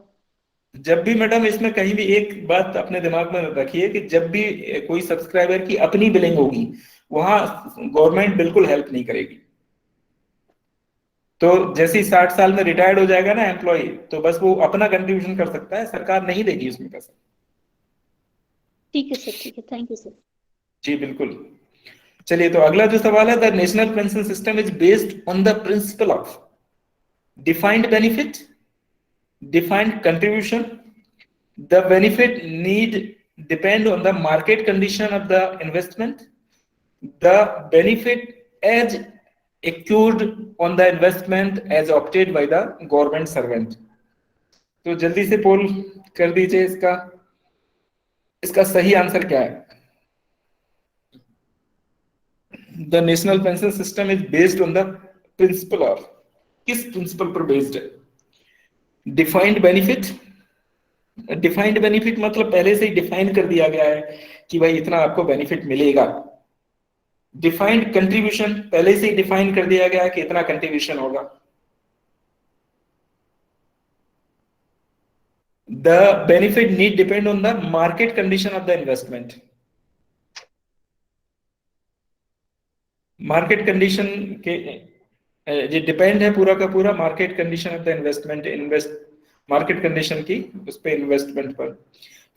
जब भी मैडम इसमें कहीं भी एक बात अपने दिमाग में रखिए कि जब भी कोई सब्सक्राइबर की अपनी बिलिंग होगी वहां गवर्नमेंट बिल्कुल हेल्प नहीं करेगी। तो जैसे ही 60 साल में रिटायर्ड हो जाएगा ना एम्प्लॉय, तो बस वो अपना कंट्रीब्यूशन कर सकता है, सरकार नहीं देगी उसमें पैसा। ठीक है सर, ठीक है, थैंक यू सर। जी बिल्कुल। चलिए, तो अगला जो सवाल है, the national pension system is based on the principle of defined benefit, defined contribution. The benefit need depend on the market condition of the investment. The benefit as accrued on the investment as opted by the government servant. तो जल्दी से पोल कर दीजिए, इसका सही आंसर क्या है? The national pension system is based on the principle of, किस प्रिंसिपल पर बेस्ड है? Defined benefit. डिफाइंड बेनिफिट मतलब पहले से ही डिफाइन कर दिया गया है कि भाई इतना आपको बेनिफिट मिलेगा। डिफाइंड कंट्रीब्यूशन, पहले से ही डिफाइन कर दिया गया है कि इतना कंट्रीब्यूशन होगा। The benefit need depend on the market condition of the investment. Market condition के ये डिपेंड है पूरा का पूरा market condition of the investment, market condition की उस पे इन्वेस्टमेंट पर।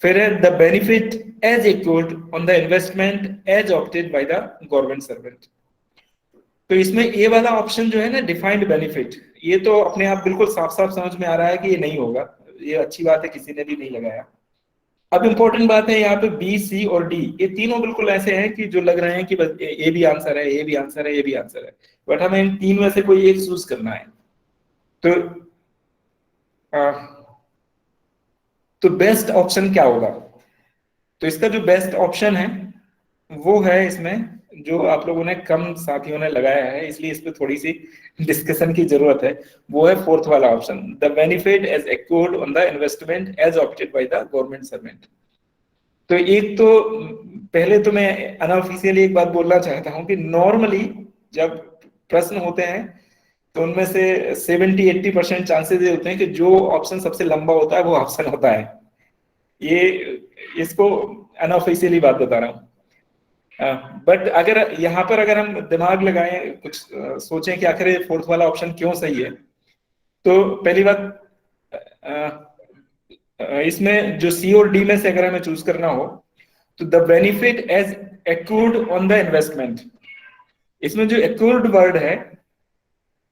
फिर है the benefit as equalled on the investment as opted by the government servant. तो इसमें ये वाला ऑप्शन जो है ना, डिफाइंड बेनिफिट, ये तो अपने आप बिल्कुल साफ साफ समझ में आ रहा है कि ये नहीं होगा, ये अच्छी बात है, किसी ने भी नहीं लगाया। अब इंपॉर्टेंट बात है यहाँ पे बी, सी और डी, ये तीनों बिल्कुल ऐसे हैं कि जो लग रहे हैं कि बस ये भी आंसर है, ये भी आंसर है, ये भी आंसर है, बट हमें इन तीन में से कोई एक चूज करना है। तो बेस्ट ऑप्शन क्या होगा? तो इसका जो बेस्ट ऑप्शन है वो है, इसमें जो आप लोगों ने कम साथियों ने लगाया है इसलिए इस पे थोड़ी सी डिस्कशन की जरूरत है, वो है फोर्थ वाला option, the benefit as accrued on the investment as opted by the government servant. तो एक तो पहले तो मैं अनऑफिशियली एक बात बोलना चाहता हूं कि नॉर्मली जब प्रश्न होते हैं तो उनमें से 70-80% चांसेस ये होते हैं कि जो ऑप्शन सबसे लंबा होता है वो ऑप्शन होता है। ये इसको अनऑफिशियली बात बता रहा हूँ, बट अगर यहाँ पर अगर हम दिमाग लगाएं, कुछ सोचें कि आखिर फोर्थ वाला ऑप्शन क्यों सही है, तो पहली बात इसमें जो सी और डी में से अगर हमें चूज करना हो तो the benefit as accrued on the investment, इसमें जो एक्रूड वर्ड है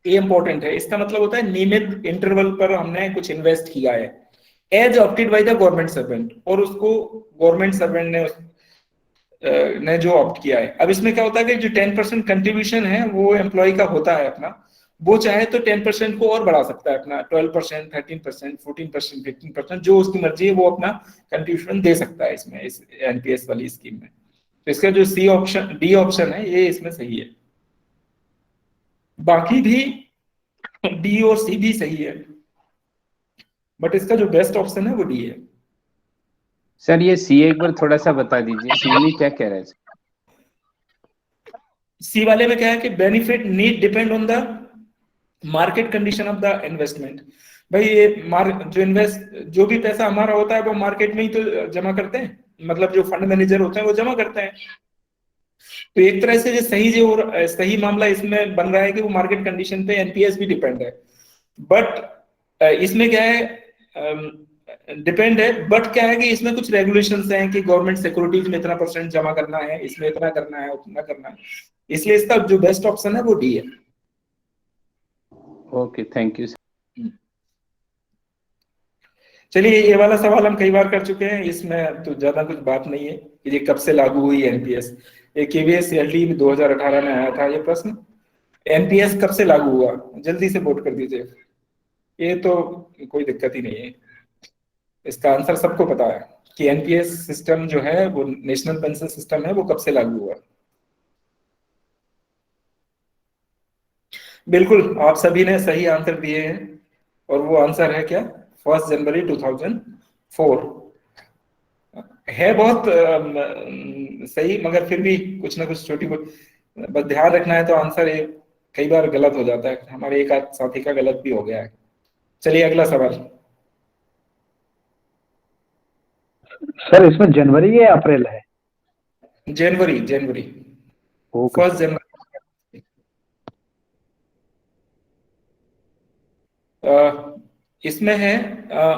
ये इंपॉर्टेंट है, इसका मतलब होता है नियमित इंटरवल पर हमने कुछ इन्वेस्ट किया है, as opted by the government servant, और उसको गवर्नमेंट सर्वेंट ने ने जो ऑप्ट किया है। अब इसमें क्या होता है कि जो 10% कंट्रीब्यूशन है वो एम्प्लॉय का होता है अपना, वो चाहे तो 10% को और बढ़ा सकता है अपना, 12%, 13%, 14%, 15%, जो उसकी मर्जी है वो अपना कंट्रीब्यूशन दे सकता है इसमें, इस एनपीएस वाली स्कीम में। तो इसका जो डी ऑप्शन है ये इसमें सही है। बाकी भी डी और सी भी सही है, बट इसका जो बेस्ट ऑप्शन है वो डी है। सर ये सी एक बार थोड़ा सा बता दीजिए, सी में क्या कह रहा है? सी वाले में क्या है कि benefit need depend on the market condition of the investment. भाई ये जो भी पैसा हमारा होता है वो मार्केट में ही तो जमा करते हैं, मतलब जो फंड मैनेजर होते हैं वो जमा करते हैं। तो एक तरह से जो सही मामला इसमें बन रहा है कि वो मार्केट कंडीशन पे एनपीएस भी डिपेंड है। बट इसमें क्या है, डिपेंड है, बट क्या है कि इसमें कुछ रेगुलेशंस हैं कि गवर्नमेंट सिक्योरिटीज में इतना % जमा करना है, इसमें इतना करना है, उतना करना है, इसलिए इसका जो बेस्ट ऑप्शन है वो डी है। Okay, thank you. चलिए ये वाला सवाल हम कई बार कर चुके हैं, इसमें तो ज्यादा कुछ बात नहीं है कि ये कब से लागू हुई एनपीएस। ये केवीएस एलडी 2018 में आया था ये प्रश्न, एनपीएस कब से लागू हुआ, जल्दी से वोट कर दीजिए। ये तो कोई दिक्कत ही नहीं है, इसका आंसर सबको पता है कि एनपीएस सिस्टम जो है वो नेशनल पेंशन सिस्टम है, वो कब से लागू हुआ। बिल्कुल आप सभी ने सही आंसर दिए हैं, और वो आंसर है क्या, 1 जनवरी 2004 है। बहुत सही, मगर फिर भी कुछ ना कुछ छोटी बस ध्यान रखना है। तो आंसर कई बार गलत हो जाता है, हमारे एक आध साथी का गलत भी हो गया है। चलिए अगला सवाल। सर इसमें जनवरी या अप्रैल है? जनवरी 1 जनवरी। इसमें है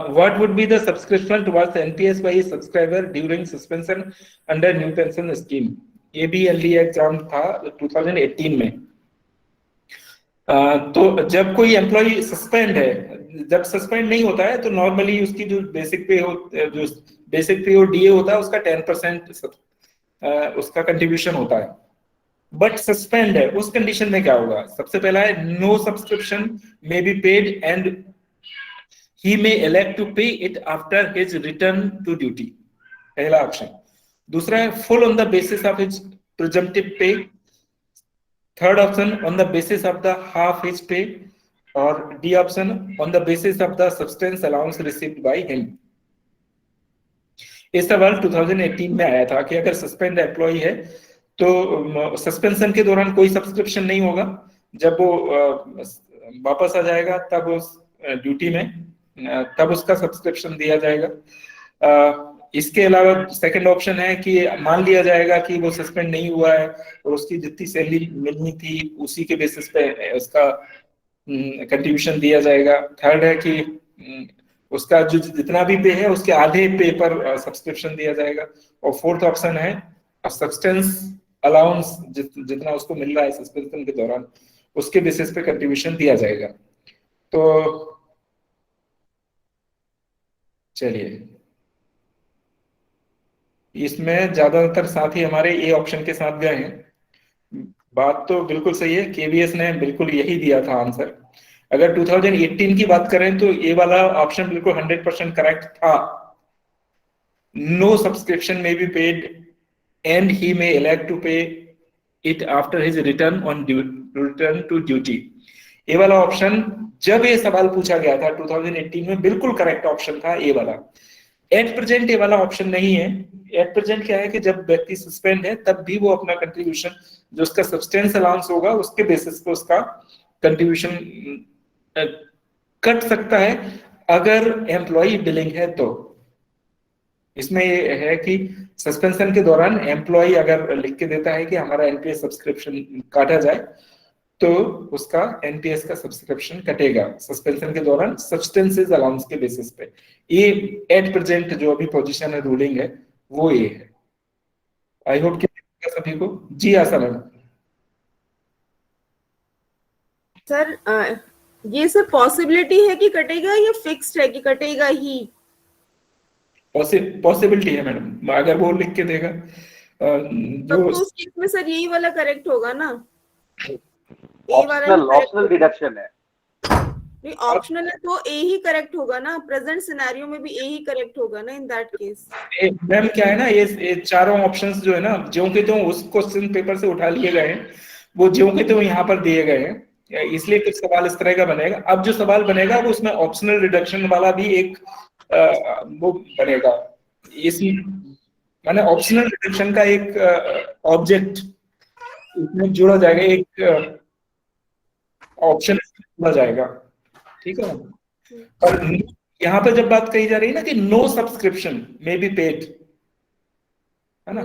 what would be the subscription towards NPS by a subscriber during suspension under new pension scheme. ये भी एलडी एग्जाम था 2018 में। तो जब कोई एम्प्लॉय सस्पेंड है, जब सस्पेंड नहीं होता है तो नॉर्मली उसकी जो बेसिक पे और डीए होता है उसका 10% उसका कंट्रीब्यूशन होता है। बट सस्पेंड है, उस कंडीशन में क्या होगा? सबसे पहला है no subscription may be paid and he may elect to pay it after his return to duty, पहला ऑप्शन। दूसरा है full on the basis of his presumptive pay. Third option on the basis of the half his pay, और D option on the basis of the subsistence allowance received by him. इस सवाल 2018 में आया था कि अगर सस्पेंड एम्प्लॉय है तो सस्पेंशन के दौरान कोई सब्सक्रिप्शन नहीं होगा, जब वो वापस आ जाएगा तब उस ड्यूटी में तब उसका सब्सक्रिप्शन दिया जाएगा। इसके अलावा सेकंड ऑप्शन है कि मान लिया जाएगा कि वो सस्पेंड नहीं हुआ है और उसकी जितनी सैलरी मिलनी थी उसी के बेसिस पे उसका कंट्रीब्यूशन दिया जाएगा। थर्ड है कि उसका जो जितना भी पे है उसके आधे पे पर सब्सक्रिप्शन दिया जाएगा। और फोर्थ ऑप्शन है सब्सटेंस अलाउंस, जितना उसको मिल रहा है सस्पेंशन के दौरान उसके बेसिस पे कंट्रीब्यूशन दिया जाएगा। तो चलिए, इसमें ज्यादातर साथी हमारे ए ऑप्शन के साथ गए हैं। बात तो बिल्कुल सही है, केवीएस ने बिल्कुल यही दिया था आंसर। अगर 2018 की बात करें तो ये वाला ऑप्शन बिल्कुल 100% करेक्ट था। No subscription may be paid and he may elect to pay it after his return to duty. ये वाला ऑप्शन जब ये सवाल पूछा गया था 2018 में बिल्कुल करेक्ट ऑप्शन था ए वाला। एट प्रेजेंट ये वाला ऑप्शन नहीं है। एट प्रेजेंट क्या है कि जब व्यक्ति सस्पेंड है तब भी वो अपना कंट्रीब्यूशन जो उसका सब्सटेंस अलाउंस होगा उसके बेसिस पे उसका कंट्रीब्यूशन कट सकता है अगर एम्प्लॉय बिलिंग है तो। इसमें ये है कि सस्पेंशन के दौरान एम्प्लॉय अगर लिख के देता है कि हमारा एनपीएस सब्सक्रिप्शन काटा जाए तो उसका एनपीएस का सब्सक्रिप्शन कटेगा सस्पेंशन के दौरान सब्सटेंसेस अलाउंस के बेसिस पे। ये एट प्रेजेंट जो अभी पोजीशन है, रूलिंग है, वो ये है। आई होप कि सभी को जी आशा मैम। सर ये सर पॉसिबिलिटी है कि कटेगा या फिक्स्ड है कि कटेगा ही? पॉसिबिलिटी है मैडम, अगर वो लिख के देगा तब जो तो उस केस में सर यही वाला करेक्ट होगा ना, ए वाला ही ऑप्शनल correct होगा। डिडक्शन है। नहीं ऑप्शनल है तो ए ही करेक्ट होगा ना, प्रेजेंट सिनेरियो में भी ए ही करेक्ट होगा ना इन दैट केस। मैम क्या है ना, ये चारों ऑप्शंस जो है ना ज्यों के त्यों उस क्वेश्चन पेपर से उठा लिए गए हैं, वो ज्यों के त्यों यहाँ पर दिए गए हैं, इसलिए कुछ सवाल इस तरह का बनेगा। अब जो सवाल बनेगा वो उसमें ऑप्शनल रिडक्शन वाला भी एक वो बनेगा, इस माने ऑप्शनल रिडक्शन का एक ऑब्जेक्ट इसमें जोड़ा जाएगा, एक ऑप्शन जोड़ा जाएगा, ठीक है। और यहाँ पे जब बात कही जा रही है ना कि no subscription may be paid, है ना,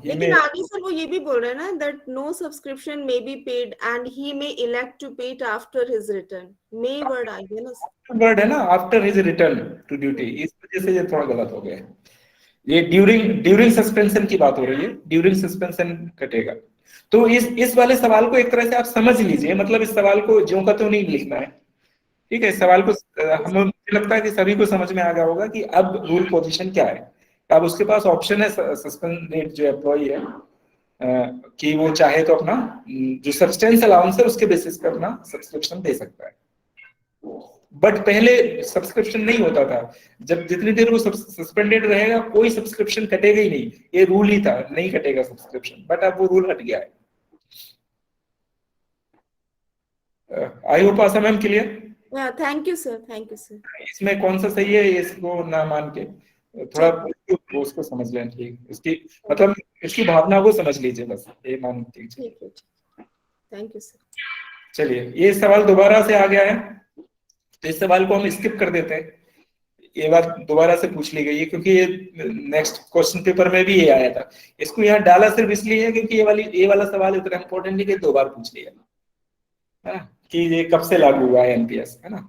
लेकिन आगे सर वो ये भी बोल रहे हैं ना that no subscription may be paid and he may elect to pay it after his return, may word आ गया ना, वर्ड है ना after his return to duty, इस वजह से ये थोड़ा गलत हो गया। ये ड्यूरिंग सस्पेंशन की बात हो रही है, ड्यूरिंग सस्पेंशन कटेगा। तो इस वाले सवाल को एक तरह से आप समझ लीजिए, मतलब इस सवाल को ज्यों का त्यों नहीं लिखना है, ठीक है। इस सवाल को हमें मुझे लगता है कि सभी को समझ में आ गया होगा कि अब रूल पोजीशन क्या है। अब उसके पास ऑप्शन है सस्पेंडेड जो एम्प्लॉई है कि वो चाहे तो अपना जो सब्सटेंस अलाउंस है उसके बेसिस पे अपना सब्सक्रिप्शन दे सकता है। बट पहले सब्सक्रिप्शन नहीं होता था, जब जितनी देर वो सस्पेंडेड रहेगा कोई सब्सक्रिप्शन कटेगा ही नहीं, ये रूल ही था, नहीं कटेगा सब्सक्रिप्शन, बट अब वो रूल हट गया है। I hope Asha ma'am clear. Thank you sir, thank you sir. इसमें कौन सा सही है इसको ना मान के थोड़ा उसको समझ लें, ठीक, इसकी मतलब इसकी भावना को समझ लीजिए बस, ये मान लीजिए। ठीक है, थैंक यू सर। चलिए ये सवाल दोबारा से आ गया है, तो इस सवाल को हम स्किप कर देते हैं, ये बात दोबारा से पूछ ली गई है क्योंकि ये नेक्स्ट क्वेश्चन पेपर में भी ये आया था। इसको यहाँ डाला सिर्फ इसलिए है क्योंकि ये वाला सवाल इतना इंपॉर्टेंट नहीं कि 2 बार पूछ लिया है ना, कि ये कब से लागू हुआ है एनपीएस, है ना।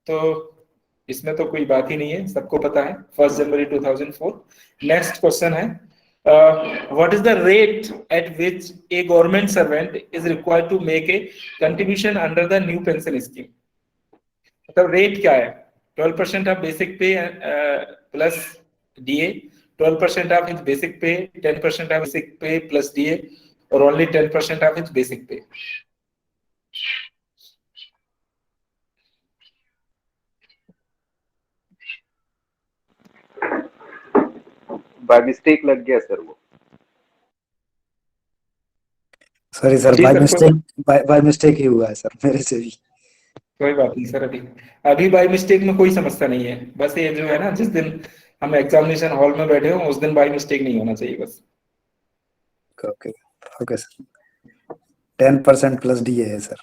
तो इसमें तो कोई बात ही नहीं है, सबको पता है 1 जनवरी 2004। नेक्स्ट क्वेश्चन है what is the rate at which a government servant is required to make a contribution under the new pension scheme. मतलब रेट क्या है, 12% of basic pay plus DA, 12% of his basic pay, 10% of basic pay plus DA, और only 10% of his basic pay. By mistake लग गया सर वो। सॉरी सर, बाय मिस्टेक ही हुआ है सर मेरे से भी। कोई बात नहीं सर, अभी बाय मिस्टेक में कोई समस्या नहीं है, बस ये जो है ना जिस दिन हम एग्जामिनेशन हॉल में बैठे हो उस दिन बाय मिस्टेक नहीं होना चाहिए बस। Okay okay sir, 10% plus DA है सर।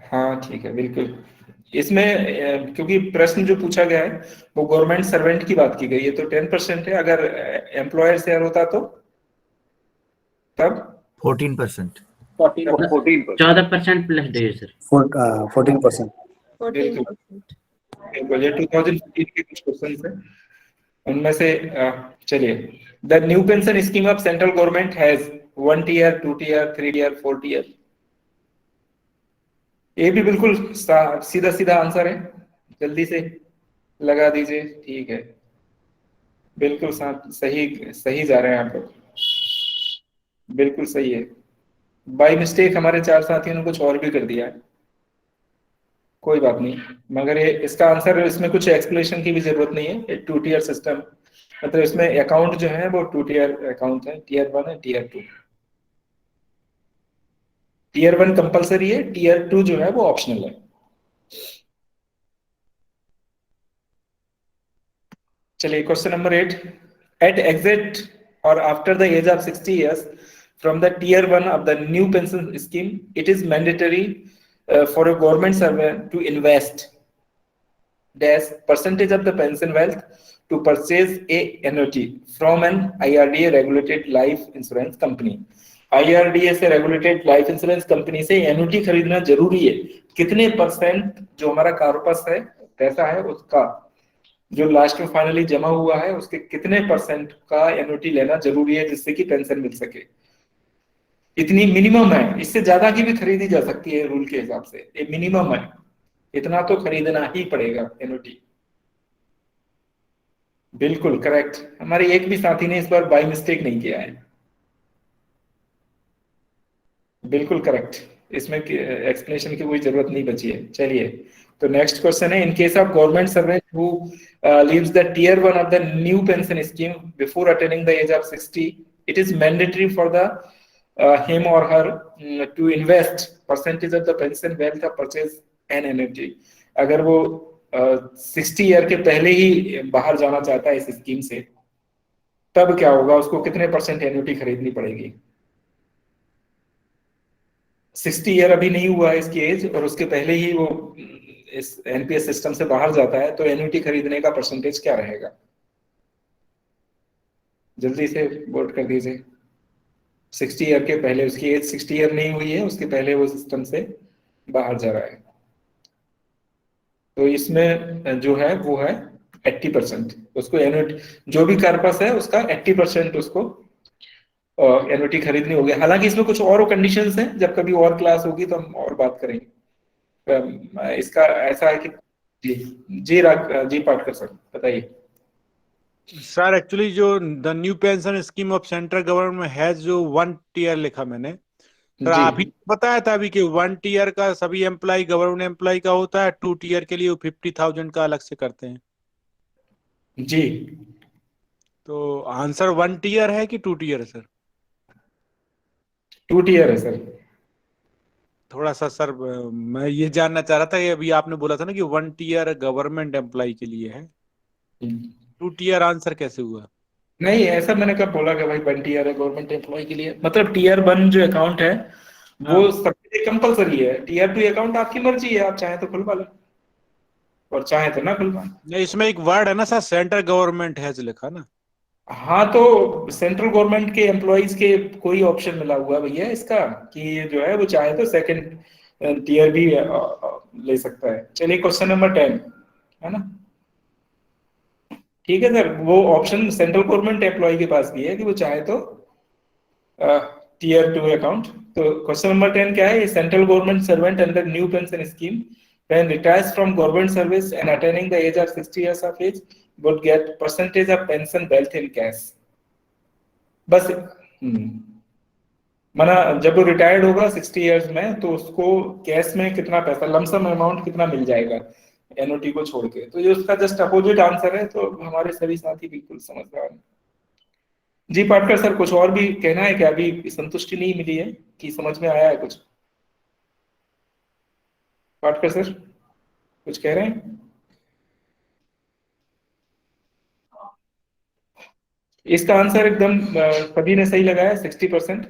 हाँ ठीक है, बिल्कुल। इसमें क्योंकि प्रश्न जो पूछा गया है वो गवर्नमेंट सर्वेंट की बात की गई है, तो 10% है, अगर एम्प्लॉयर शेयर होता तो तब 14%। 14% प्लस डे सर, 14%। बिल्कुल, ये 2015 के कुछ क्वेश्चन है उनमें से। चलिए, the new pension scheme of central government has 1 tier, 2 tier, 3 tier, 4 tier. ये भी बिल्कुल सीधा सीधा आंसर है, जल्दी से लगा दीजिए। ठीक है, बिल्कुल सही जा रहे हैं आप लोग, बिल्कुल सही है। बाय मिस्टेक हमारे 4 साथियों ने कुछ और भी कर दिया है, कोई बात नहीं, मगर ये इसका आंसर, इसमें कुछ एक्सप्लेनेशन की भी जरूरत नहीं है। 2 टीयर सिस्टम, मतलब इसमें अकाउंट जो है वो 2 टीयर अकाउंट है, टीयर 1 है, टीयर 2। टीयर 1 कंपलसरी है, टीयर 2 जो है वो ऑप्शनल है। चलिए क्वेश्चन नंबर 8, एट एग्जिट और after the age of 60 years from the tier 1 of the new pension scheme, it is mandatory for a government servant to invest dash percentage of the pension wealth to purchase a annuity from an IRDA regulated life insurance company। IRDA से regulated life insurance company से एनुटी खरीदना जरूरी है। कितने % जो हमारा कार्पस है पैसा है उसका जो लास्ट में फाइनली जमा हुआ है उसके कितने % का एनुटी लेना जरूरी है जिससे कि पेंशन मिल सके। इतनी मिनिमम है, इससे ज्यादा की भी खरीदी जा सकती है रूल के हिसाब से, ये मिनिमम है, इतना तो खरीदना ही पड़ेगा एनुटी। बिल्कुल करेक्ट, हमारे एक भी साथी ने इस बार बाय मिस्टेक नहीं किया है। बिल्कुल करेक्ट, इसमें एक्सप्लेनेशन की कोई जरूरत नहीं बची है। चलिए, तो नेक्स्ट क्वेश्चन है, in case of government servant who leaves the tier 1 of the new pension scheme before attaining the age of 60, it is mandatory for the him or her to invest percentage of the pension wealth or purchase an annuity। अगर वो 60 ईयर के पहले ही बाहर जाना चाहता है इस स्कीम से, तब क्या होगा, उसको कितने परसेंट एन्युटी खरीदनी पड़ेगी? 60 ईयर अभी नहीं हुआ है इसकी एज, और उसके पहले ही वो इस एनपीएस सिस्टम से बाहर जाता है, तो एन्युटी खरीदने का परसेंटेज क्या रहेगा? जल्दी से वोट कर दीजिए। 60 ईयर के पहले, उसकी एज 60 ईयर नहीं हुई है, उसके पहले वो सिस्टम से बाहर जा रहा है, तो इसमें जो है वो है 80%। उसको एन्युटी, जो भी कार्पस है उसका 80% उसको एन्युटी खरीदनी होगी। हालांकि इसमें कुछ और कंडीशंस हैं, जब कभी और क्लास होगी तो हम और बात करेंगे। इसका ऐसा है कि जी पाटकर सर बताइए। सर एक्चुअली जो the new pension scheme of central government है, जो 1 टीयर लिखा मैंने, सर अभी बताया था अभी कि 1 टीयर का सभी एम्प्लॉय गवर्नमेंट एम्प्लॉय का होता है, 2 टीयर के लिए वो 50,000 का अलग से करते हैं। जी, तो आंसर 1 टीयर है कि 2 टीयर है सर? 2 टीयर है सर। थोड़ा सा सर मैं ये जानना चाह रहा था कि अभी आपने बोला था ना कि 1 टीयर गवर्नमेंट एम्प्लॉय के लिए है, 2 टीयर आंसर कैसे हुआ? नहीं, ऐसा मैंने कब बोला कि भाई 1 टीयर है गवर्नमेंट एम्प्लॉय के लिए? मतलब टीयर 1 जो अकाउंट है वो सबके लिए कंपलसरी है। टीयर 2 अकाउंट आपकी मर्जी है, आप चाहे तो खुलवा लो और चाहे तो ना खुलवा। नहीं, इसमें एक वर्ड है ना सर, सेंट्रल गवर्नमेंट हैज लिखा ना। हाँ, तो सेंट्रल गवर्नमेंट के एम्प्लॉइज के कोई ऑप्शन मिला हुआ भैया इसका, कि ये जो है वो चाहे तो सेकंड टीयर भी ले सकता है। चलिए क्वेश्चन नंबर 10 है ना, ठीक है सर, वो ऑप्शन सेंट्रल गवर्नमेंट एम्प्लॉय के पास भी है कि वो चाहे तो टीयर 2 अकाउंट। तो क्वेश्चन नंबर 10 क्या है, central government servant under new pension scheme when retires from government service and attaining the age of 60 years of age would get percentage of pension wealth in cash। बस माना जब वो रिटायर्ड होगा 60 इयर्स में, तो उसको कैश में कितना पैसा, लमसम अमाउंट कितना मिल जाएगा एनओटी को छोड़ के। तो ये उसका जस्ट अपोजिट आंसर है, तो हमारे सभी साथी बिल्कुल समझदार हैं। जी पाटकर सर, कुछ और भी कहना है क्या? अभी संतुष्टि नहीं मिली है कि समझ में आया है कुछ? पाटकर सर कुछ कह रहे हैं? इसका आंसर एकदम सभी ने सही लगाया, 60%।